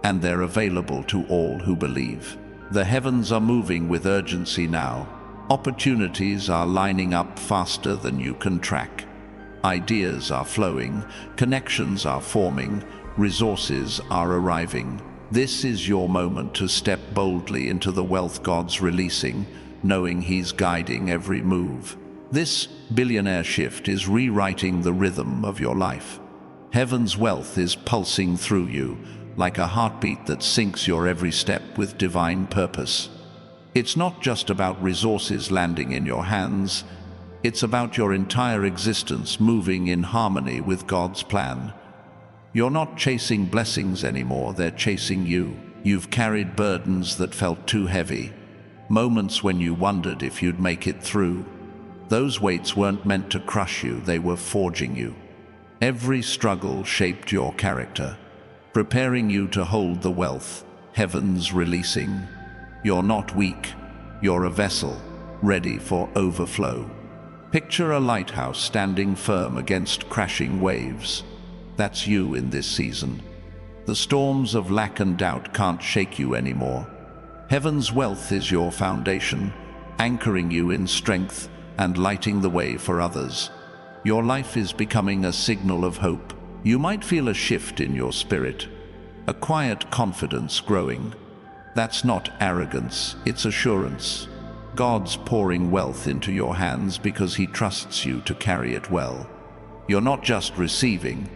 A: and they're available to all who believe. The heavens are moving with urgency now. Opportunities are lining up faster than you can track. Ideas are flowing, connections are forming, resources are arriving. This is your moment to step boldly into the wealth God's releasing, knowing He's guiding every move. This billionaire shift is rewriting the rhythm of your life. Heaven's wealth is pulsing through you, like a heartbeat that syncs your every step with divine purpose. It's not just about resources landing in your hands, it's about your entire existence moving in harmony with God's plan. You're not chasing blessings anymore, they're chasing you. You've carried burdens that felt too heavy, moments when you wondered if you'd make it through. Those weights weren't meant to crush you, they were forging you. Every struggle shaped your character, preparing you to hold the wealth heaven's releasing. You're not weak, you're a vessel, ready for overflow. Picture a lighthouse standing firm against crashing waves. That's you in this season. The storms of lack and doubt can't shake you anymore. Heaven's wealth is your foundation, anchoring you in strength and lighting the way for others. Your life is becoming a signal of hope. You might feel a shift in your spirit, a quiet confidence growing. That's not arrogance, it's assurance. God's pouring wealth into your hands because He trusts you to carry it well. You're not just receiving,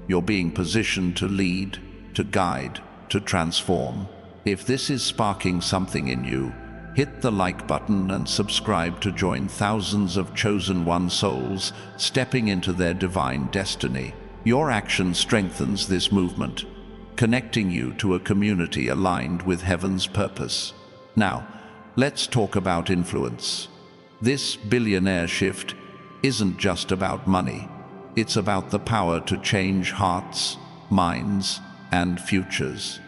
A: you're being positioned to lead, to guide, to transform. If this is sparking something in you, hit the like button and subscribe to join thousands of chosen one souls stepping into their divine destiny. Your action strengthens this movement, connecting you to a community aligned with heaven's purpose. Now, let's talk about influence. This billionaire shift isn't just about money. It's about the power to change hearts, minds, and futures.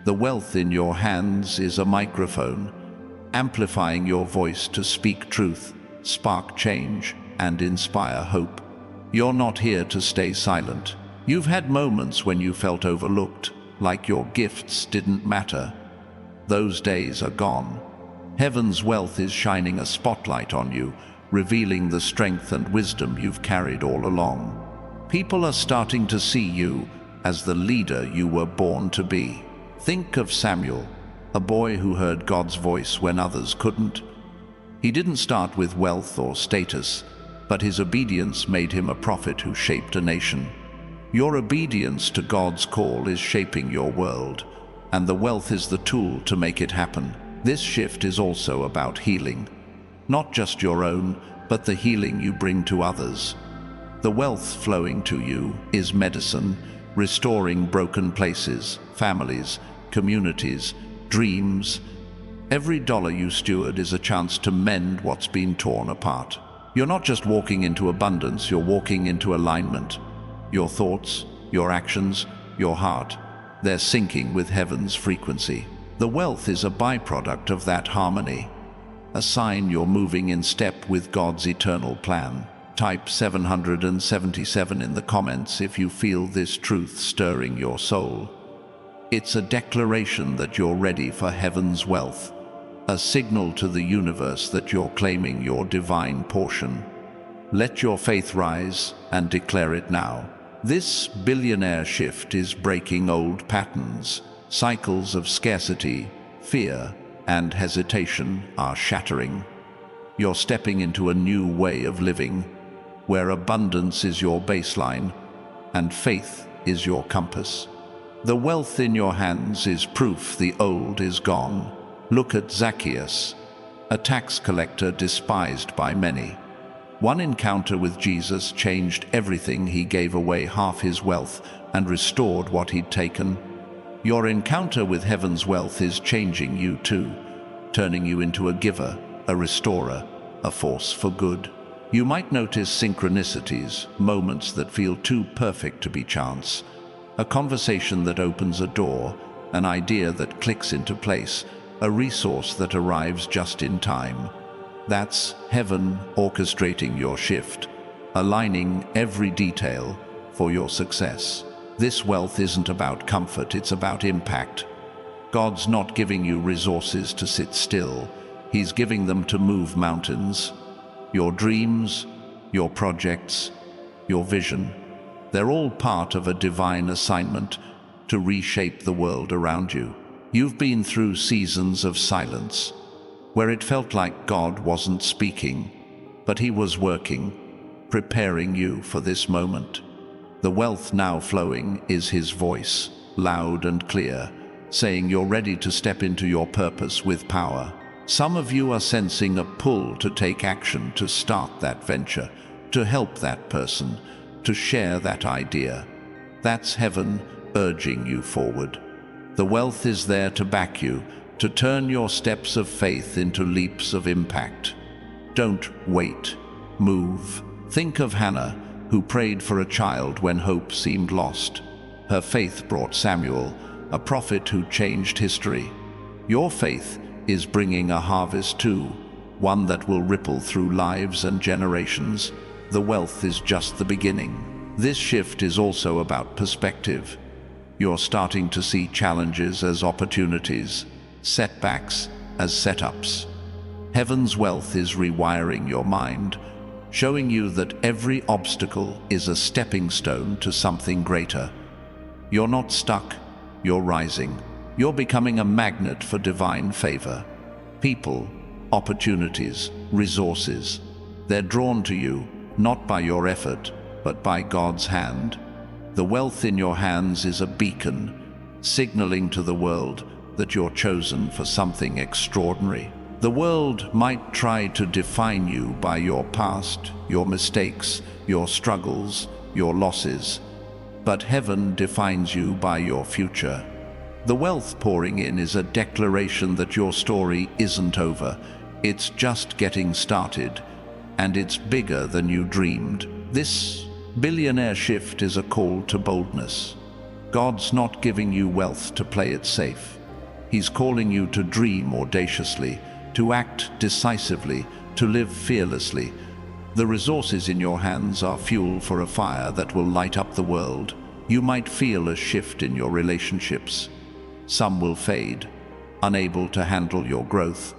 A: The wealth in your hands is a microphone, amplifying your voice to speak truth, spark change, and inspire hope. You're not here to stay silent. You've had moments when you felt overlooked, like your gifts didn't matter. Those days are gone. Heaven's wealth is shining a spotlight on you, revealing the strength and wisdom you've carried all along. People are starting to see you as the leader you were born to be. Think of Samuel, a boy who heard God's voice when others couldn't. He didn't start with wealth or status, but his obedience made him a prophet who shaped a nation. Your obedience to God's call is shaping your world, and the wealth is the tool to make it happen. This shift is also about healing. Not just your own, but the healing you bring to others. The wealth flowing to you is medicine, restoring broken places, families, communities, dreams. Every dollar you steward is a chance to mend what's been torn apart. You're not just walking into abundance, you're walking into alignment. Your thoughts, your actions, your heart, they're syncing with heaven's frequency. The wealth is a byproduct of that harmony, a sign you're moving in step with God's eternal plan. Type 777 in the comments if you feel this truth stirring your soul. It's a declaration that you're ready for heaven's wealth, a signal to the universe that you're claiming your divine portion. Let your faith rise and declare it now. This billionaire shift is breaking old patterns. Cycles of scarcity, fear, and hesitation are shattering. You're stepping into a new way of living, where abundance is your baseline and faith is your compass. The wealth in your hands is proof the old is gone. Look at Zacchaeus, a tax collector despised by many. One encounter with Jesus changed everything. He gave away half his wealth and restored what he'd taken. Your encounter with heaven's wealth is changing you too, turning you into a giver, a restorer, a force for good. You might notice synchronicities, moments that feel too perfect to be chance, a conversation that opens a door, an idea that clicks into place, a resource that arrives just in time. That's heaven orchestrating your shift, aligning every detail for your success. This wealth isn't about comfort, it's about impact. God's not giving you resources to sit still. He's giving them to move mountains. Your dreams, your projects, your vision, they're all part of a divine assignment to reshape the world around you. You've been through seasons of silence, where it felt like God wasn't speaking, but He was working, preparing you for this moment. The wealth now flowing is His voice, loud and clear, saying you're ready to step into your purpose with power. Some of you are sensing a pull to take action, to start that venture, to help that person, to share that idea. That's heaven urging you forward. The wealth is there to back you, to turn your steps of faith into leaps of impact. Don't wait. Move. Think of Hannah, who prayed for a child when hope seemed lost. Her faith brought Samuel, a prophet who changed history. Your faith is bringing a harvest too, one that will ripple through lives and generations. The wealth is just the beginning. This shift is also about perspective. You're starting to see challenges as opportunities, setbacks as setups. Heaven's wealth is rewiring your mind, showing you that every obstacle is a stepping stone to something greater. You're not stuck, you're rising. You're becoming a magnet for divine favor. People, opportunities, resources, they're drawn to you, not by your effort, but by God's hand. The wealth in your hands is a beacon, signaling to the world that you're chosen for something extraordinary. The world might try to define you by your past, your mistakes, your struggles, your losses, but heaven defines you by your future. The wealth pouring in is a declaration that your story isn't over. It's just getting started, and it's bigger than you dreamed. This billionaire shift is a call to boldness. God's not giving you wealth to play it safe. He's calling you to dream audaciously, to act decisively, to live fearlessly. The resources in your hands are fuel for a fire that will light up the world. You might feel a shift in your relationships. Some will fade, unable to handle your growth.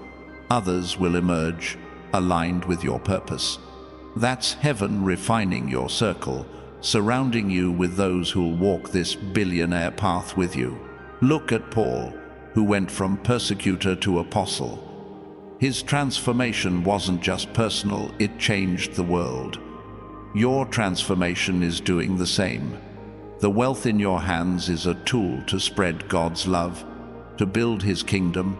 A: Others will emerge, aligned with your purpose. That's heaven refining your circle, surrounding you with those who'll walk this billionaire path with you. Look at Paul, who went from persecutor to apostle. His transformation wasn't just personal, it changed the world. Your transformation is doing the same. The wealth in your hands is a tool to spread God's love, to build His kingdom,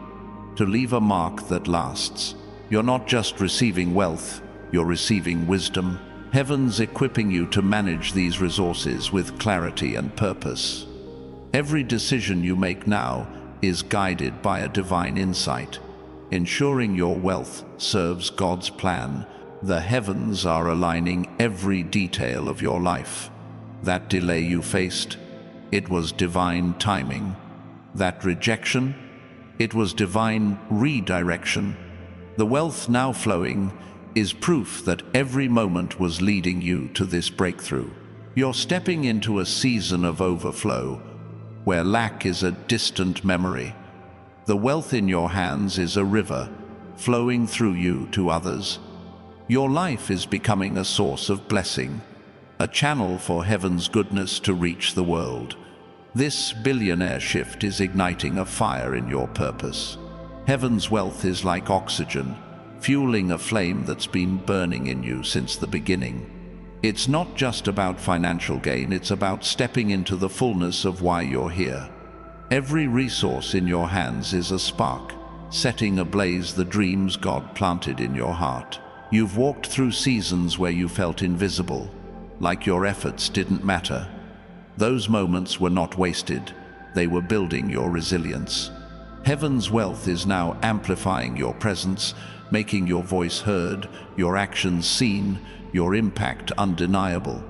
A: to leave a mark that lasts. You're not just receiving wealth, you're receiving wisdom. Heaven's equipping you to manage these resources with clarity and purpose. Every decision you make now is guided by a divine insight. Ensuring your wealth serves God's plan, the heavens are aligning every detail of your life. That delay you faced, it was divine timing. That rejection, it was divine redirection. The wealth now flowing is proof that every moment was leading you to this breakthrough. You're stepping into a season of overflow, where lack is a distant memory. The wealth in your hands is a river, flowing through you to others. Your life is becoming a source of blessing, a channel for heaven's goodness to reach the world. This billionaire shift is igniting a fire in your purpose. Heaven's wealth is like oxygen, fueling a flame that's been burning in you since the beginning. It's not just about financial gain, it's about stepping into the fullness of why you're here. Every resource in your hands is a spark, setting ablaze the dreams God planted in your heart. You've walked through seasons where you felt invisible, like your efforts didn't matter. Those moments were not wasted, they were building your resilience. Heaven's wealth is now amplifying your presence, making your voice heard, your actions seen, your impact undeniable.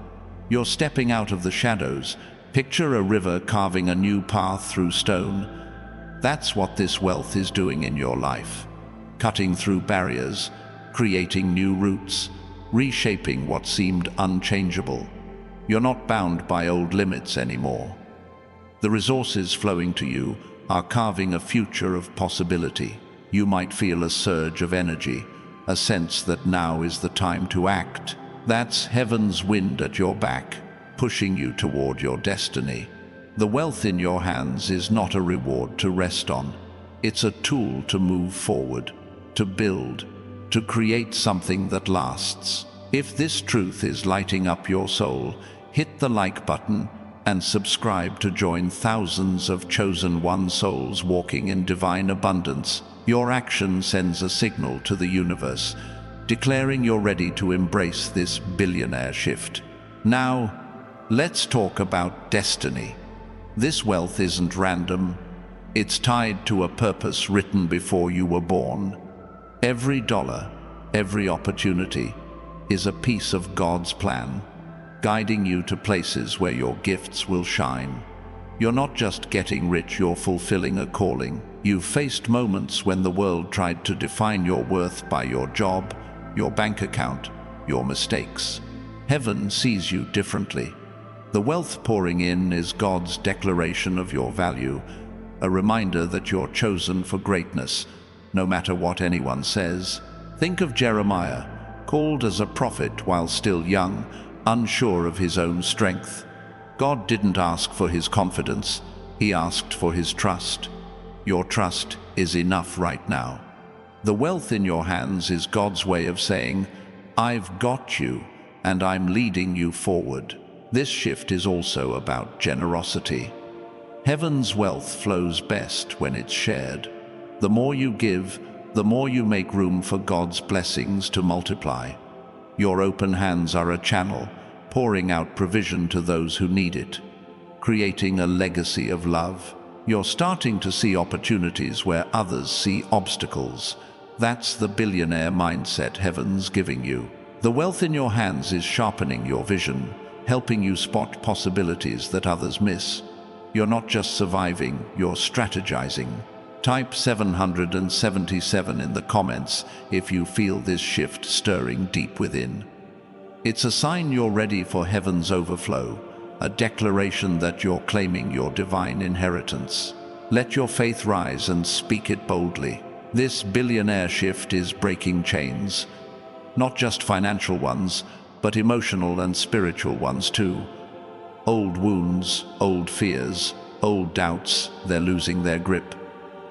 A: You're stepping out of the shadows. Picture a river carving a new path through stone. That's what this wealth is doing in your life. Cutting through barriers, creating new routes, reshaping what seemed unchangeable. You're not bound by old limits anymore. The resources flowing to you are carving a future of possibility. You might feel a surge of energy, a sense that now is the time to act. That's heaven's wind at your back, pushing you toward your destiny. The wealth in your hands is not a reward to rest on. It's a tool to move forward, to build, to create something that lasts. If this truth is lighting up your soul, hit the like button and subscribe to join thousands of chosen one souls walking in divine abundance. Your action sends a signal to the universe, declaring you're ready to embrace this billionaire shift. Now, let's talk about destiny. This wealth isn't random. It's tied to a purpose written before you were born. Every dollar, every opportunity is a piece of God's plan, guiding you to places where your gifts will shine. You're not just getting rich, you're fulfilling a calling. You've faced moments when the world tried to define your worth by your job, your bank account, your mistakes. Heaven sees you differently. The wealth pouring in is God's declaration of your value, a reminder that you're chosen for greatness, no matter what anyone says. Think of Jeremiah, called as a prophet while still young, unsure of his own strength. God didn't ask for his confidence, he asked for his trust. Your trust is enough right now. The wealth in your hands is God's way of saying, I've got you, and I'm leading you forward. This shift is also about generosity. Heaven's wealth flows best when it's shared. The more you give, the more you make room for God's blessings to multiply. Your open hands are a channel, pouring out provision to those who need it, creating a legacy of love. You're starting to see opportunities where others see obstacles. That's the billionaire mindset heaven's giving you. The wealth in your hands is sharpening your vision, helping you spot possibilities that others miss. You're not just surviving, you're strategizing. Type 777 in the comments if you feel this shift stirring deep within. It's a sign you're ready for heaven's overflow, a declaration that you're claiming your divine inheritance. Let your faith rise and speak it boldly. This billionaire shift is breaking chains, not just financial ones, but emotional and spiritual ones too. Old wounds, old fears, old doubts, they're losing their grip.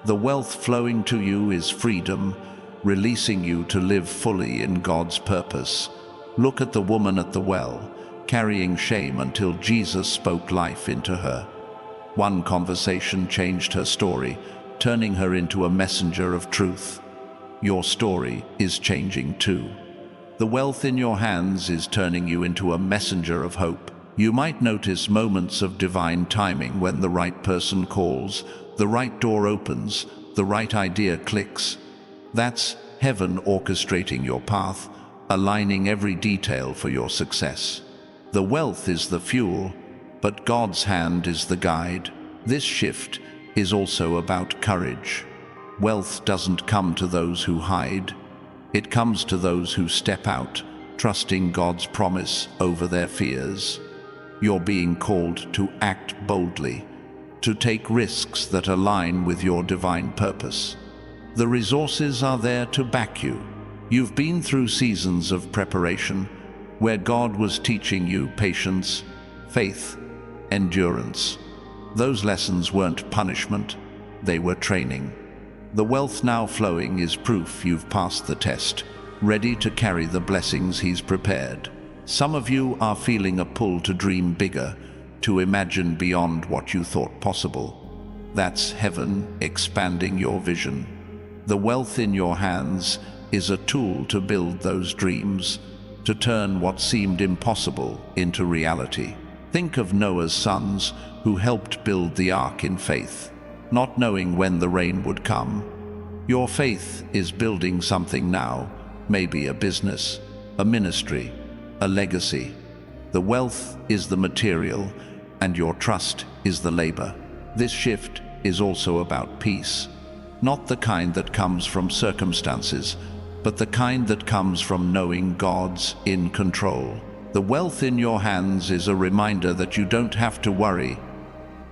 A: The wealth flowing to you is freedom, releasing you to live fully in God's purpose. Look at the woman at the well, carrying shame until Jesus spoke life into her. One conversation changed her story, turning her into a messenger of truth. Your story is changing too. The wealth in your hands is turning you into a messenger of hope. You might notice moments of divine timing when the right person calls, the right door opens, the right idea clicks. That's heaven orchestrating your path, aligning every detail for your success. The wealth is the fuel, but God's hand is the guide. This shift is also about courage. Wealth doesn't come to those who hide. It comes to those who step out, trusting God's promise over their fears. You're being called to act boldly, to take risks that align with your divine purpose. The resources are there to back you. You've been through seasons of preparation, where God was teaching you patience, faith, endurance. Those lessons weren't punishment, they were training. The wealth now flowing is proof you've passed the test, ready to carry the blessings He's prepared. Some of you are feeling a pull to dream bigger, to imagine beyond what you thought possible. That's heaven expanding your vision. The wealth in your hands is a tool to build those dreams, to turn what seemed impossible into reality. Think of Noah's sons who helped build the ark in faith, not knowing when the rain would come. Your faith is building something now, maybe a business, a ministry, a legacy. The wealth is the material, and your trust is the labor. This shift is also about peace, not the kind that comes from circumstances, but the kind that comes from knowing God's in control. The wealth in your hands is a reminder that you don't have to worry.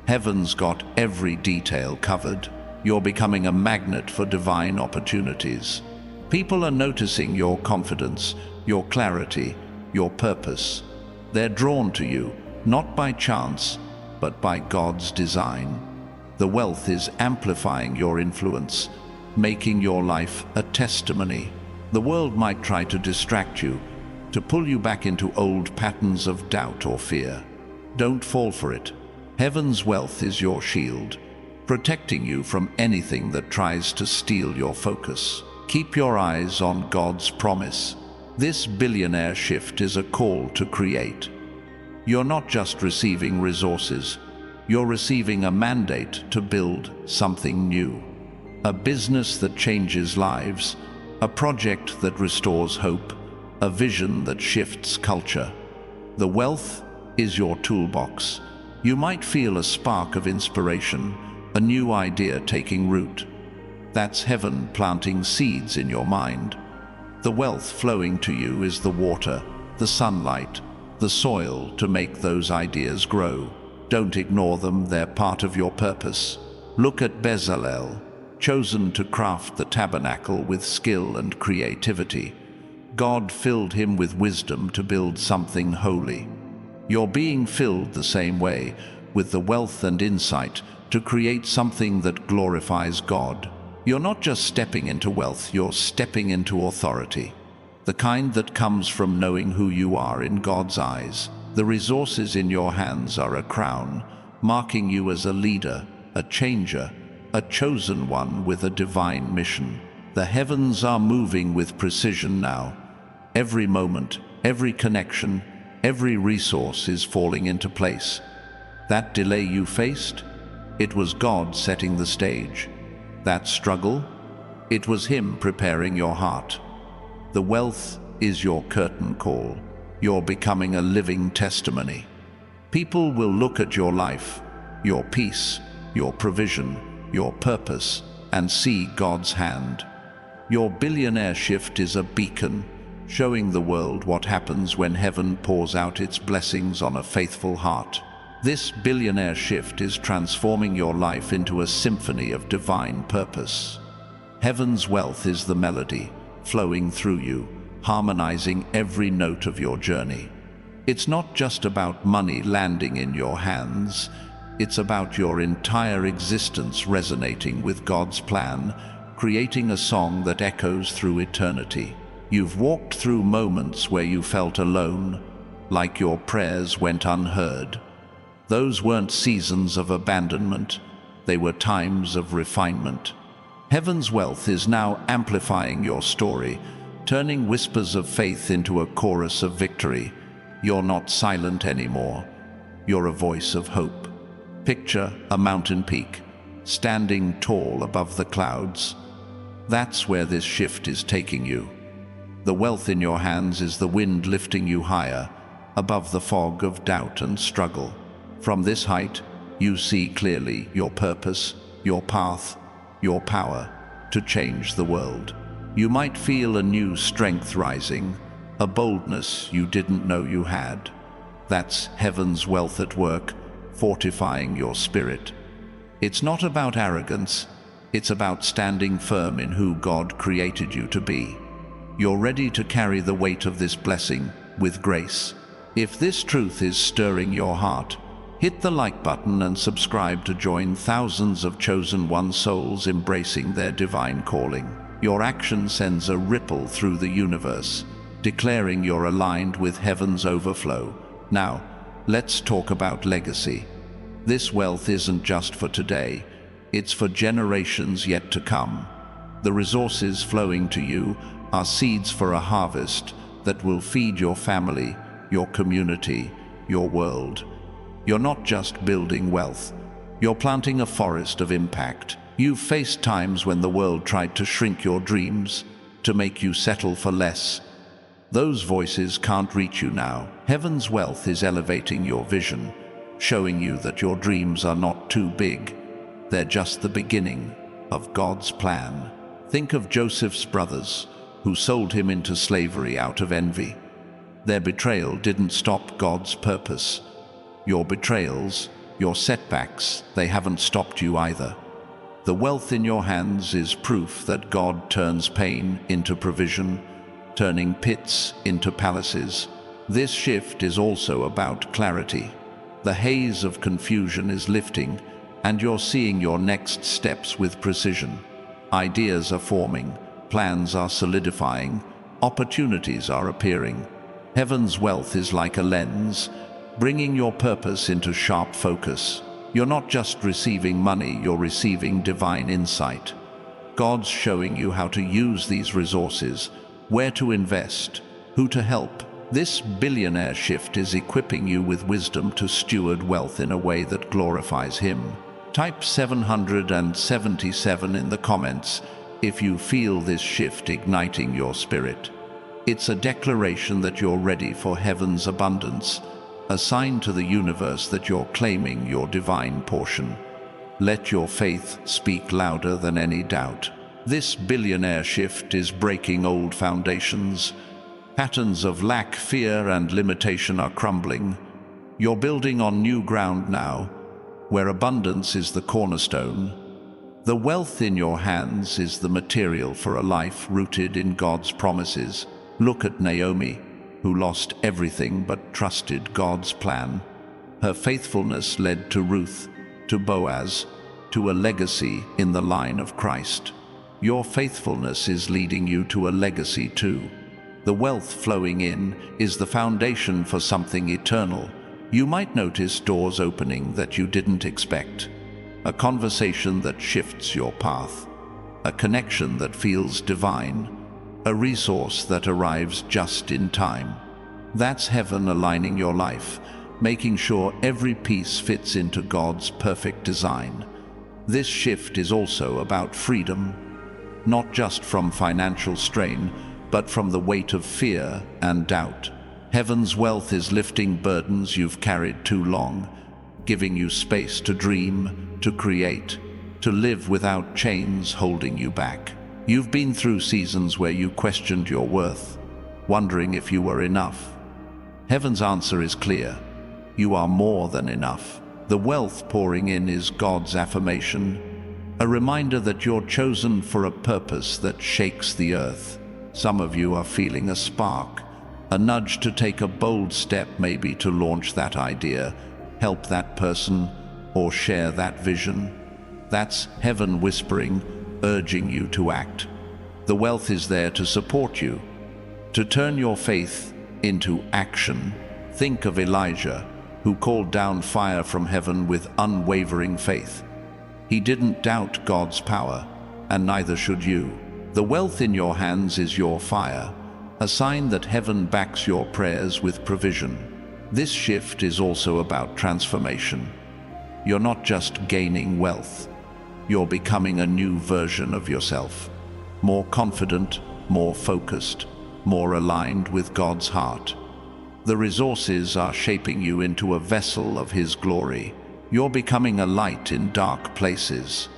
A: Heaven's got every detail covered. You're becoming a magnet for divine opportunities. People are noticing your confidence, your clarity, your purpose. They're drawn to you, not by chance, but by God's design. The wealth is amplifying your influence, making your life a testimony. The world might try to distract you, to pull you back into old patterns of doubt or fear. Don't fall for it. Heaven's wealth is your shield, protecting you from anything that tries to steal your focus. Keep your eyes on God's promise. This billionaire shift is a call to create. You're not just receiving resources, you're receiving a mandate to build something new. A business that changes lives, a project that restores hope, a vision that shifts culture. The wealth is your toolbox. You might feel a spark of inspiration, a new idea taking root. That's heaven planting seeds in your mind. The wealth flowing to you is the water, the sunlight, the soil to make those ideas grow. Don't ignore them, they're part of your purpose. Look at Bezalel, chosen to craft the tabernacle with skill and creativity. God filled him with wisdom to build something holy. You're being filled the same way, with the wealth and insight to create something that glorifies God. You're not just stepping into wealth, you're stepping into authority. The kind that comes from knowing who you are in God's eyes. The resources in your hands are a crown, marking you as a leader, a changer, a chosen one with a divine mission. The heavens are moving with precision now. Every moment, every connection, every resource is falling into place. That delay you faced? It was God setting the stage. That struggle? It was Him preparing your heart. The wealth is your curtain call. You're becoming a living testimony. People will look at your life, your peace, your provision, your purpose, and see God's hand. Your billionaire shift is a beacon, showing the world what happens when heaven pours out its blessings on a faithful heart. This billionaire shift is transforming your life into a symphony of divine purpose. Heaven's wealth is the melody, flowing through you, harmonizing every note of your journey. It's not just about money landing in your hands, it's about your entire existence resonating with God's plan, creating a song that echoes through eternity. You've walked through moments where you felt alone, like your prayers went unheard. Those weren't seasons of abandonment, they were times of refinement. Heaven's wealth is now amplifying your story, turning whispers of faith into a chorus of victory. You're not silent anymore. You're a voice of hope. Picture a mountain peak, standing tall above the clouds. That's where this shift is taking you. The wealth in your hands is the wind lifting you higher, above the fog of doubt and struggle. From this height, you see clearly your purpose, your path, your power to change the world. You might feel a new strength rising, a boldness you didn't know you had. That's heaven's wealth at work, fortifying your spirit. It's not about arrogance, it's about standing firm in who God created you to be. You're ready to carry the weight of this blessing with grace. If this truth is stirring your heart, hit the like button and subscribe to join thousands of chosen one souls embracing their divine calling. Your action sends a ripple through the universe, declaring you're aligned with heaven's overflow. Now, let's talk about legacy. This wealth isn't just for today, it's for generations yet to come. The resources flowing to you are seeds for a harvest that will feed your family, your community, your world. You're not just building wealth, you're planting a forest of impact. You've faced times when the world tried to shrink your dreams, to make you settle for less. Those voices can't reach you now. Heaven's wealth is elevating your vision, showing you that your dreams are not too big. They're just the beginning of God's plan. Think of Joseph's brothers, who sold him into slavery out of envy. Their betrayal didn't stop God's purpose. Your betrayals, your setbacks, they haven't stopped you either. The wealth in your hands is proof that God turns pain into provision, turning pits into palaces. This shift is also about clarity. The haze of confusion is lifting, and you're seeing your next steps with precision. Ideas are forming, plans are solidifying, opportunities are appearing. Heaven's wealth is like a lens, bringing your purpose into sharp focus. You're not just receiving money, you're receiving divine insight. God's showing you how to use these resources, where to invest, who to help. This billionaire shift is equipping you with wisdom to steward wealth in a way that glorifies Him. Type 777 in the comments if you feel this shift igniting your spirit. It's a declaration that you're ready for heaven's abundance, a sign to the universe that you're claiming your divine portion. Let your faith speak louder than any doubt. This billionaire shift is breaking old foundations. Patterns of lack, fear, and limitation are crumbling. You're building on new ground now, where abundance is the cornerstone. The wealth in your hands is the material for a life rooted in God's promises. Look at Naomi, who lost everything but trusted God's plan. Her faithfulness led to Ruth, to Boaz, to a legacy in the line of Christ. Your faithfulness is leading you to a legacy too. The wealth flowing in is the foundation for something eternal. You might notice doors opening that you didn't expect. A conversation that shifts your path. A connection that feels divine. A resource that arrives just in time. That's heaven aligning your life, making sure every piece fits into God's perfect design. This shift is also about freedom, not just from financial strain, but from the weight of fear and doubt. Heaven's wealth is lifting burdens you've carried too long, giving you space to dream, to create, to live without chains holding you back. You've been through seasons where you questioned your worth, wondering if you were enough. Heaven's answer is clear. You are more than enough. The wealth pouring in is God's affirmation, a reminder that you're chosen for a purpose that shakes the earth. Some of you are feeling a spark, a nudge to take a bold step, maybe to launch that idea, help that person, or share that vision. That's heaven whispering, urging you to act. The wealth is there to support you, to turn your faith into action. Think of Elijah, who called down fire from heaven with unwavering faith. He didn't doubt God's power, and neither should you. The wealth in your hands is your fire, a sign that heaven backs your prayers with provision. This shift is also about transformation. You're not just gaining wealth, you're becoming a new version of yourself. More confident, more focused, more aligned with God's heart. The resources are shaping you into a vessel of His glory. You're becoming a light in dark places.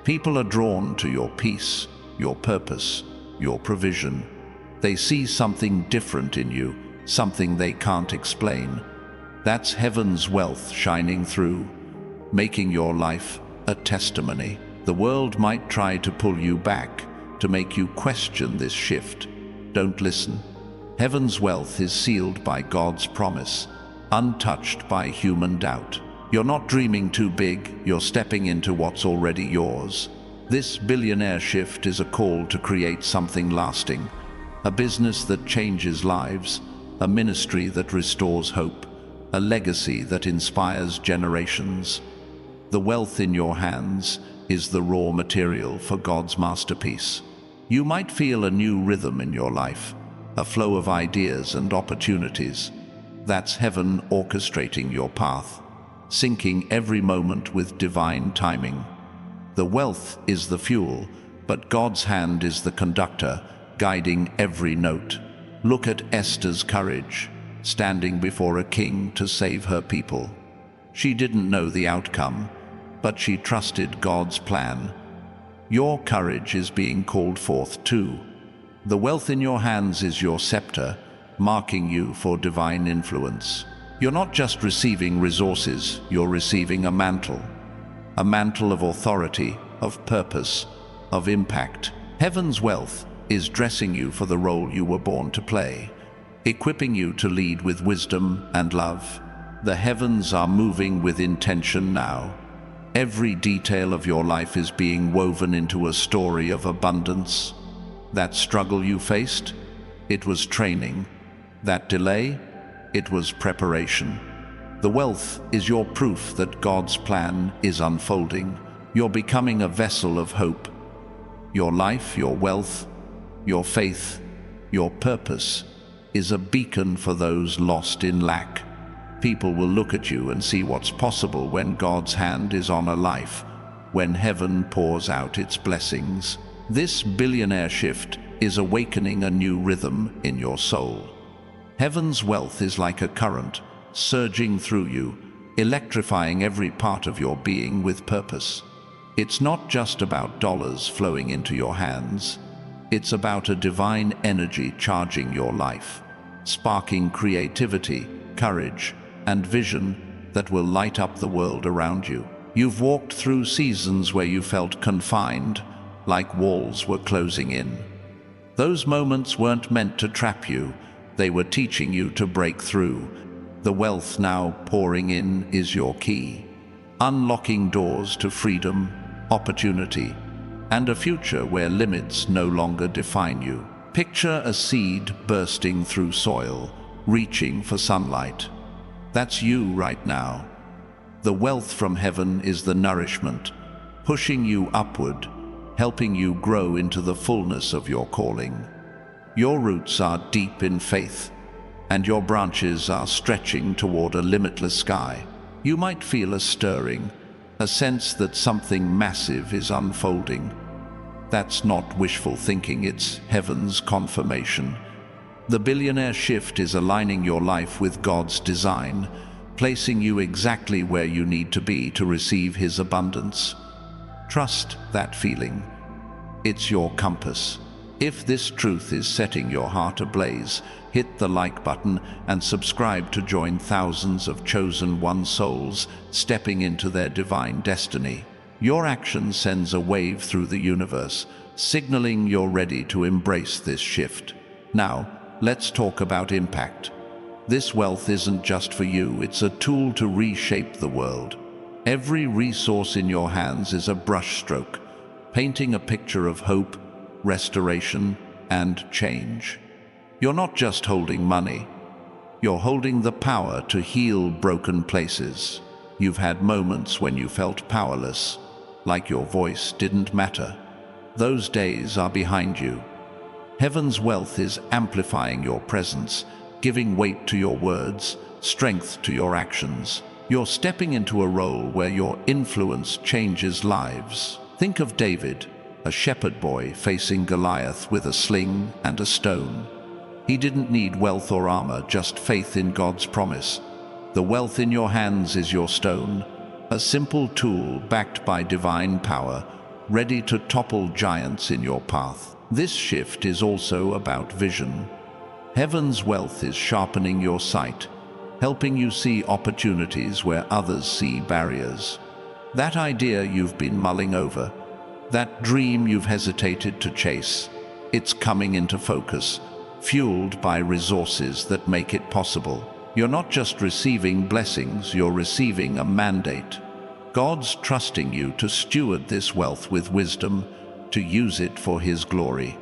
A: People are drawn to your peace, your purpose, your provision. They see something different in you, something they can't explain. That's heaven's wealth shining through, making your life a testimony. The world might try to pull you back, to make you question this shift. Don't listen. Heaven's wealth is sealed by God's promise, untouched by human doubt. You're not dreaming too big, you're stepping into what's already yours. This billionaire shift is a call to create something lasting, a business that changes lives, a ministry that restores hope, a legacy that inspires generations. The wealth in your hands is the raw material for God's masterpiece. You might feel a new rhythm in your life, a flow of ideas and opportunities. That's heaven orchestrating your path, syncing every moment with divine timing. The wealth is the fuel, but God's hand is the conductor, guiding every note. Look at Esther's courage, standing before a king to save her people. She didn't know the outcome, but she trusted God's plan. Your courage is being called forth too. The wealth in your hands is your scepter, marking you for divine influence. You're not just receiving resources, you're receiving a mantle of authority, of purpose, of impact. Heaven's wealth is dressing you for the role you were born to play, equipping you to lead with wisdom and love. The heavens are moving with intention now. Every detail of your life is being woven into a story of abundance. That struggle you faced, it was training. That delay, it was preparation. The wealth is your proof that God's plan is unfolding. You're becoming a vessel of hope. Your life, your wealth, your faith, your purpose is a beacon for those lost in lack. People will look at you and see what's possible when God's hand is on a life, when heaven pours out its blessings. This billionaire shift is awakening a new rhythm in your soul. Heaven's wealth is like a current, surging through you, electrifying every part of your being with purpose. It's not just about dollars flowing into your hands. It's about a divine energy charging your life, sparking creativity, courage, and vision that will light up the world around you. You've walked through seasons where you felt confined, like walls were closing in. Those moments weren't meant to trap you, they were teaching you to break through. The wealth now pouring in is your key, unlocking doors to freedom, opportunity, and a future where limits no longer define you. Picture a seed bursting through soil, reaching for sunlight. That's you right now. The wealth from heaven is the nourishment, pushing you upward, helping you grow into the fullness of your calling. Your roots are deep in faith, and your branches are stretching toward a limitless sky. You might feel a stirring, a sense that something massive is unfolding. That's not wishful thinking, it's heaven's confirmation. The billionaire shift is aligning your life with God's design, placing you exactly where you need to be to receive His abundance. Trust that feeling. It's your compass. If this truth is setting your heart ablaze, hit the like button and subscribe to join thousands of chosen one souls stepping into their divine destiny. Your action sends a wave through the universe, signaling you're ready to embrace this shift. Now, let's talk about impact. This wealth isn't just for you, it's a tool to reshape the world. Every resource in your hands is a brushstroke, painting a picture of hope, restoration, and change. You're not just holding money, you're holding the power to heal broken places. You've had moments when you felt powerless, like your voice didn't matter. Those days are behind you. Heaven's wealth is amplifying your presence, giving weight to your words, strength to your actions. You're stepping into a role where your influence changes lives. Think of David, a shepherd boy facing Goliath with a sling and a stone. He didn't need wealth or armor, just faith in God's promise. The wealth in your hands is your stone, a simple tool backed by divine power, ready to topple giants in your path. This shift is also about vision. Heaven's wealth is sharpening your sight, helping you see opportunities where others see barriers. That idea you've been mulling over, that dream you've hesitated to chase, it's coming into focus, fueled by resources that make it possible. You're not just receiving blessings, you're receiving a mandate. God's trusting you to steward this wealth with wisdom, to use it for His glory.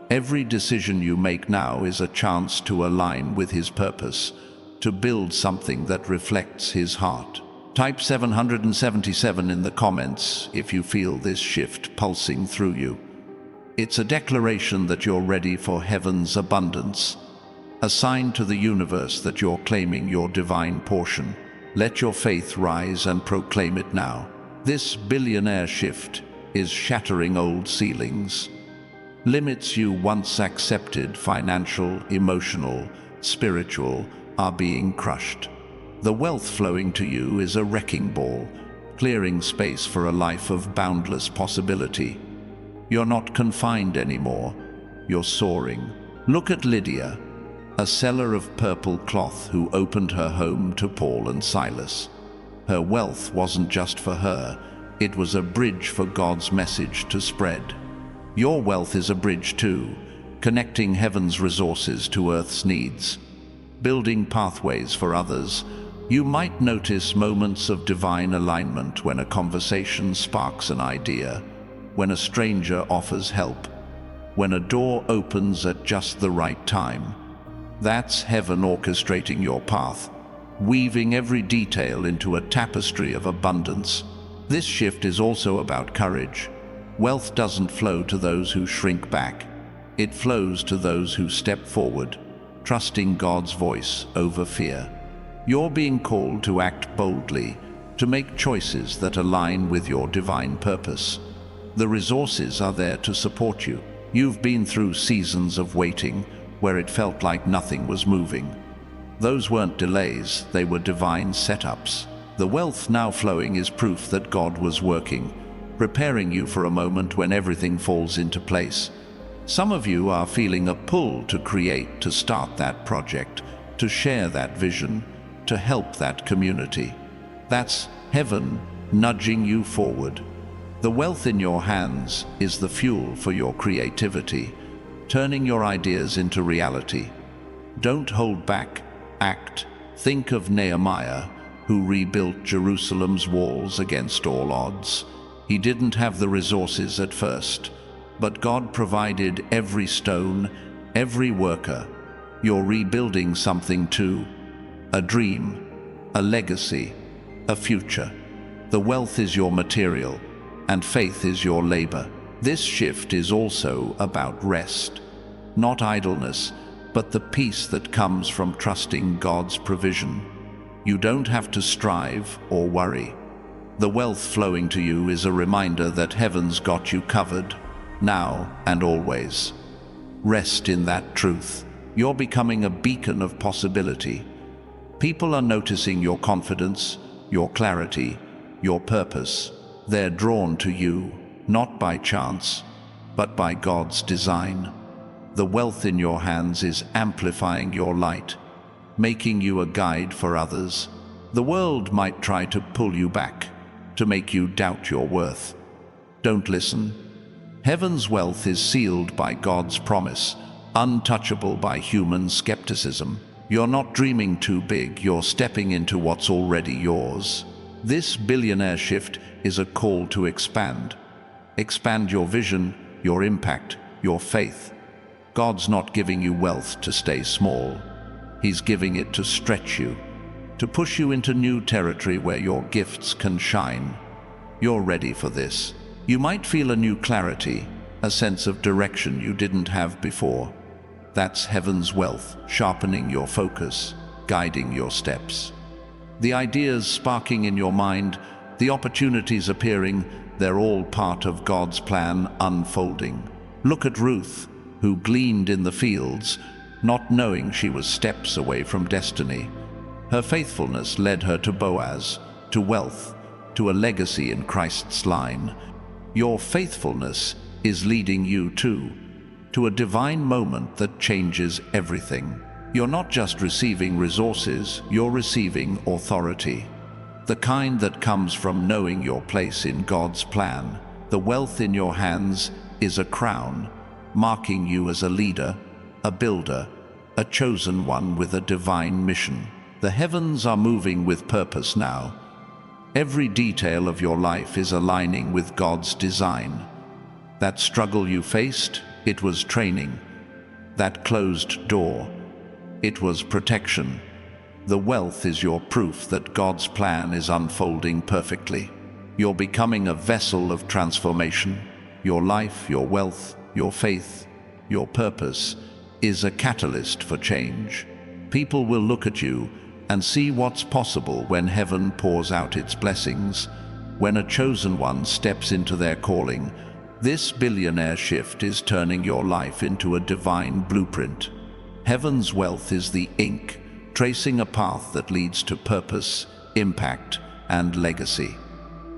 A: Every decision you make now is a chance to align with His purpose, to build something that reflects His heart. Type 777 in the comments if you feel this shift pulsing through you. It's a declaration that you're ready for heaven's abundance, a sign to the universe that you're claiming your divine portion. Let your faith rise and proclaim it now. This billionaire shift is shattering old ceilings. Limits you once accepted, financial, emotional, spiritual, are being crushed. The wealth flowing to you is a wrecking ball, clearing space for a life of boundless possibility. You're not confined anymore, you're soaring. Look at Lydia, a seller of purple cloth who opened her home to Paul and Silas. Her wealth wasn't just for her, it was a bridge for God's message to spread. Your wealth is a bridge too, connecting heaven's resources to earth's needs. Building pathways for others, you might notice moments of divine alignment when a conversation sparks an idea, when a stranger offers help, when a door opens at just the right time. That's heaven orchestrating your path, weaving every detail into a tapestry of abundance. This shift is also about courage. Wealth doesn't flow to those who shrink back. It flows to those who step forward, trusting God's voice over fear. You're being called to act boldly, to make choices that align with your divine purpose. The resources are there to support you. You've been through seasons of waiting, where it felt like nothing was moving. Those weren't delays, they were divine setups. The wealth now flowing is proof that God was working, preparing you for a moment when everything falls into place. Some of you are feeling a pull to create, to start that project, to share that vision, to help that community. That's heaven nudging you forward. The wealth in your hands is the fuel for your creativity, turning your ideas into reality. Don't hold back, act. Think of Nehemiah, who rebuilt Jerusalem's walls against all odds. He didn't have the resources at first, but God provided every stone, every worker. You're rebuilding something too. A dream, a legacy, a future. The wealth is your material, and faith is your labor. This shift is also about rest, not idleness, but the peace that comes from trusting God's provision. You don't have to strive or worry. The wealth flowing to you is a reminder that heaven's got you covered, now and always. Rest in that truth. You're becoming a beacon of possibility. People are noticing your confidence, your clarity, your purpose. They're drawn to you, not by chance, but by God's design. The wealth in your hands is amplifying your light, making you a guide for others. The world might try to pull you back, to make you doubt your worth. Don't listen. Heaven's wealth is sealed by God's promise, untouchable by human skepticism. You're not dreaming too big, you're stepping into what's already yours. This billionaire shift is a call to expand. Expand your vision, your impact, your faith. God's not giving you wealth to stay small. He's giving it to stretch you, to push you into new territory where your gifts can shine. You're ready for this. You might feel a new clarity, a sense of direction you didn't have before. That's heaven's wealth, sharpening your focus, guiding your steps. The ideas sparking in your mind, the opportunities appearing, they're all part of God's plan unfolding. Look at Ruth, who gleaned in the fields, not knowing she was steps away from destiny. Her faithfulness led her to Boaz, to wealth, to a legacy in Christ's line. Your faithfulness is leading you to a divine moment that changes everything. You're not just receiving resources, you're receiving authority. The kind that comes from knowing your place in God's plan. The wealth in your hands is a crown, marking you as a leader, a builder, a chosen one with a divine mission. The heavens are moving with purpose now. Every detail of your life is aligning with God's design. That struggle you faced, it was training. That closed door, it was protection. The wealth is your proof that God's plan is unfolding perfectly. You're becoming a vessel of transformation. Your life, your wealth, your faith, your purpose is a catalyst for change. People will look at you and see what's possible when heaven pours out its blessings, when a chosen one steps into their calling. This billionaire shift is turning your life into a divine blueprint. Heaven's wealth is the ink, tracing a path that leads to purpose, impact, and legacy.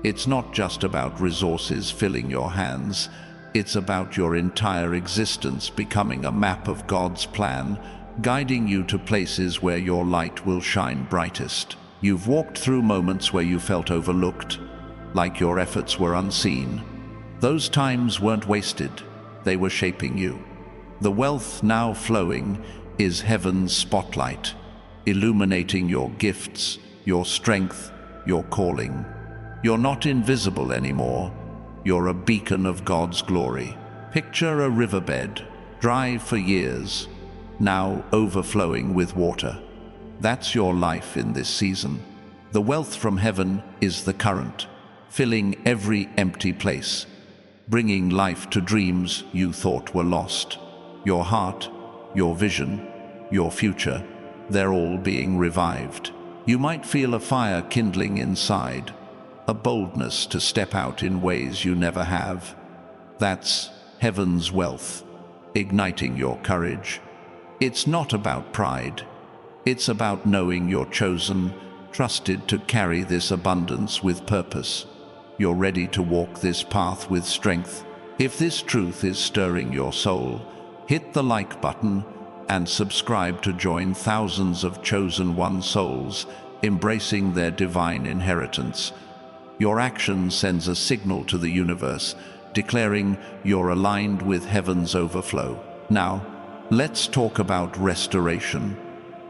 A: It's not just about resources filling your hands, it's about your entire existence becoming a map of God's plan, guiding you to places where your light will shine brightest. You've walked through moments where you felt overlooked, like your efforts were unseen. Those times weren't wasted, they were shaping you. The wealth now flowing is heaven's spotlight, illuminating your gifts, your strength, your calling. You're not invisible anymore. You're a beacon of God's glory. Picture a riverbed, dry for years, now overflowing with water. That's your life in this season. The wealth from heaven is the current, filling every empty place, bringing life to dreams you thought were lost. Your heart, your vision, your future, they're all being revived. You might feel a fire kindling inside, a boldness to step out in ways you never have. That's heaven's wealth, igniting your courage. It's not about pride. It's about knowing you're chosen, trusted to carry this abundance with purpose. You're ready to walk this path with strength. If this truth is stirring your soul, hit the like button and subscribe to join thousands of chosen one souls embracing their divine inheritance. Your action sends a signal to the universe, declaring you're aligned with heaven's overflow. Now, let's talk about restoration.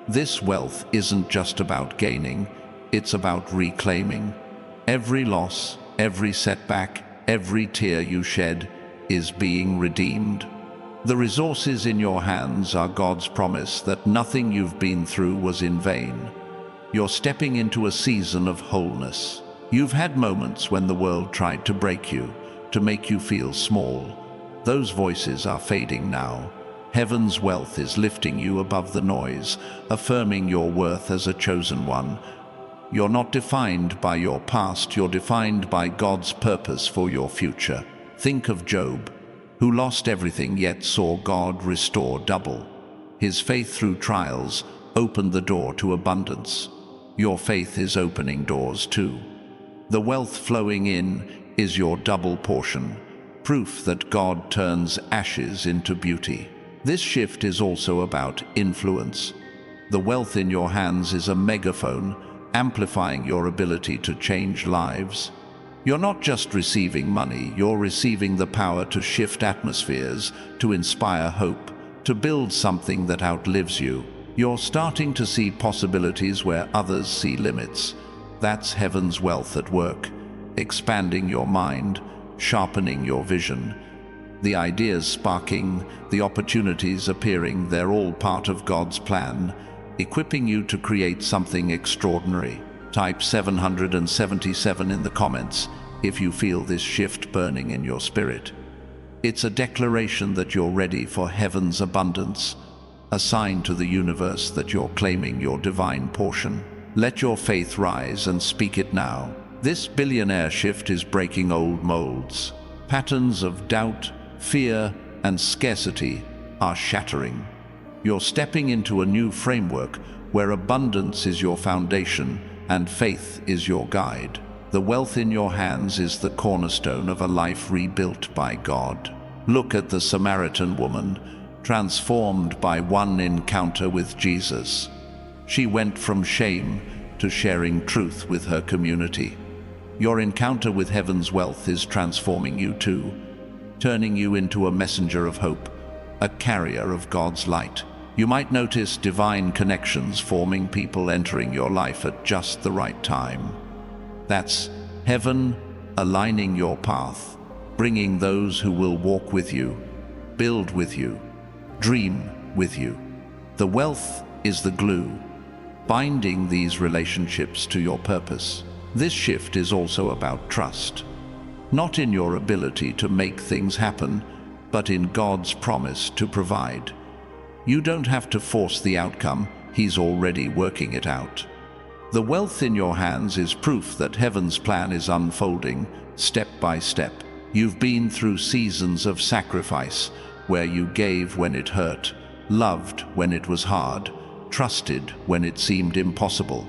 A: This wealth isn't just about gaining, it's about reclaiming. Every loss, every setback, every tear you shed is being redeemed. The resources in your hands are God's promise that nothing you've been through was in vain. You're stepping into a season of wholeness. You've had moments when the world tried to break you, to make you feel small. Those voices are fading now. Heaven's wealth is lifting you above the noise, affirming your worth as a chosen one. You're not defined by your past, you're defined by God's purpose for your future. Think of Job, who lost everything yet saw God restore double. His faith through trials opened the door to abundance. Your faith is opening doors too. The wealth flowing in is your double portion, proof that God turns ashes into beauty. This shift is also about influence. The wealth in your hands is a megaphone, amplifying your ability to change lives. You're not just receiving money, you're receiving the power to shift atmospheres, to inspire hope, to build something that outlives you. You're starting to see possibilities where others see limits. That's heaven's wealth at work, expanding your mind, sharpening your vision. The ideas sparking, the opportunities appearing, they're all part of God's plan, equipping you to create something extraordinary. Type 777 in the comments if you feel this shift burning in your spirit. It's a declaration that you're ready for heaven's abundance, a sign to the universe that you're claiming your divine portion. Let your faith rise and speak it now. This billionaire shift is breaking old molds. Patterns of doubt, fear, and scarcity are shattering. You're stepping into a new framework where abundance is your foundation and faith is your guide. The wealth in your hands is the cornerstone of a life rebuilt by God. Look at the Samaritan woman, transformed by one encounter with Jesus. She went from shame to sharing truth with her community. Your encounter with heaven's wealth is transforming you too, turning you into a messenger of hope, a carrier of God's light. You might notice divine connections forming, people entering your life at just the right time. That's heaven aligning your path, bringing those who will walk with you, build with you, dream with you. The wealth is the glue, binding these relationships to your purpose. This shift is also about trust, not in your ability to make things happen, but in God's promise to provide. You don't have to force the outcome, He's already working it out. The wealth in your hands is proof that heaven's plan is unfolding, step by step. You've been through seasons of sacrifice, where you gave when it hurt, loved when it was hard, trusted when it seemed impossible.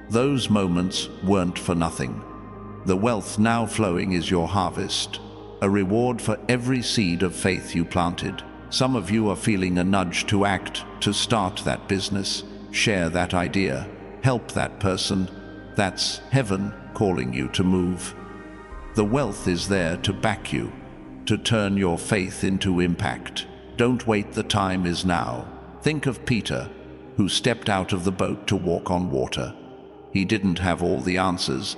A: Those moments weren't for nothing. The wealth now flowing is your harvest, a reward for every seed of faith you planted. Some of you are feeling a nudge to act, to start that business, share that idea, help that person. That's heaven calling you to move. The wealth is there to back you, to turn your faith into impact. Don't wait, the time is now. Think of Peter, who stepped out of the boat to walk on water. He didn't have all the answers,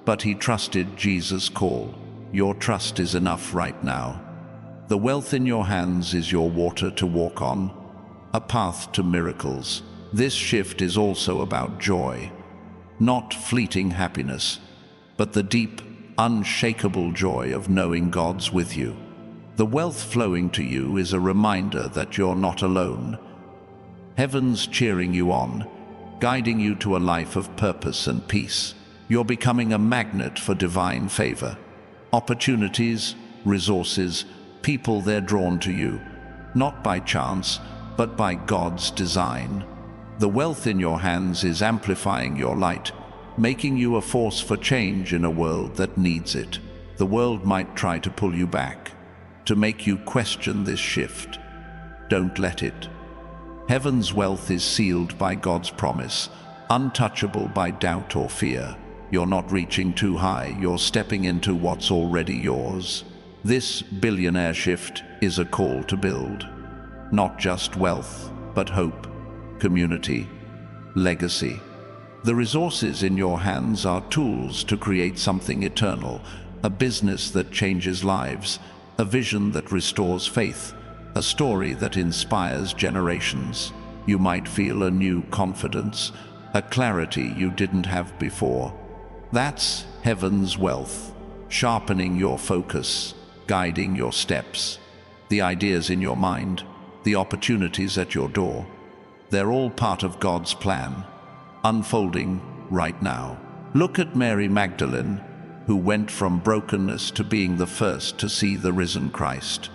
A: but he trusted Jesus' call. Your trust is enough right now. The wealth in your hands is your water to walk on, a path to miracles. This shift is also about joy, not fleeting happiness, but the deep, unshakable joy of knowing God's with you. The wealth flowing to you is a reminder that you're not alone. Heaven's cheering you on, guiding you to a life of purpose and peace. You're becoming a magnet for divine favor. Opportunities, resources, people, they're drawn to you, not by chance, but by God's design. The wealth in your hands is amplifying your light, making you a force for change in a world that needs it. The world might try to pull you back, to make you question this shift. Don't let it. Heaven's wealth is sealed by God's promise, untouchable by doubt or fear. You're not reaching too high, you're stepping into what's already yours. This billionaire shift is a call to build, not just wealth, but hope, community, legacy. The resources in your hands are tools to create something eternal, a business that changes lives, a vision that restores faith, a story that inspires generations. You might feel a new confidence, a clarity you didn't have before. That's heaven's wealth, sharpening your focus, guiding your steps. The ideas in your mind, the opportunities at your door, they're all part of God's plan, unfolding right now. Look at Mary Magdalene, who went from brokenness to being the first to see the risen Christ.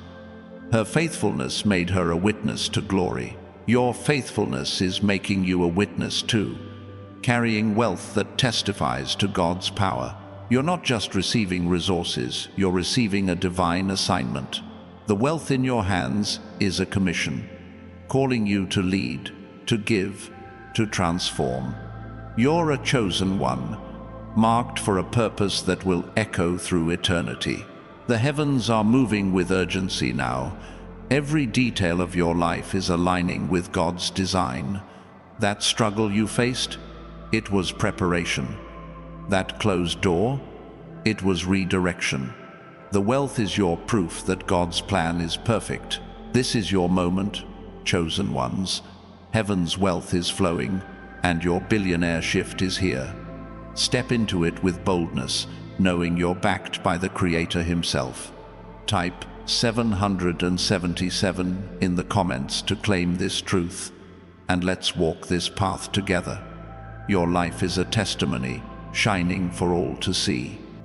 A: Her faithfulness made her a witness to glory. Your faithfulness is making you a witness too, carrying wealth that testifies to God's power. You're not just receiving resources, you're receiving a divine assignment. The wealth in your hands is a commission, calling you to lead, to give, to transform. You're a chosen one, marked for a purpose that will echo through eternity. The heavens are moving with urgency now. Every detail of your life is aligning with God's design. That struggle you faced, it was preparation. That closed door, it was redirection. The wealth is your proof that God's plan is perfect. This is your moment, chosen ones. Heaven's wealth is flowing, and your billionaire shift is here. Step into it with boldness, knowing you're backed by the Creator himself. Type 777 in the comments to claim this truth, and let's walk this path together. Your life is a testimony, shining for all to see.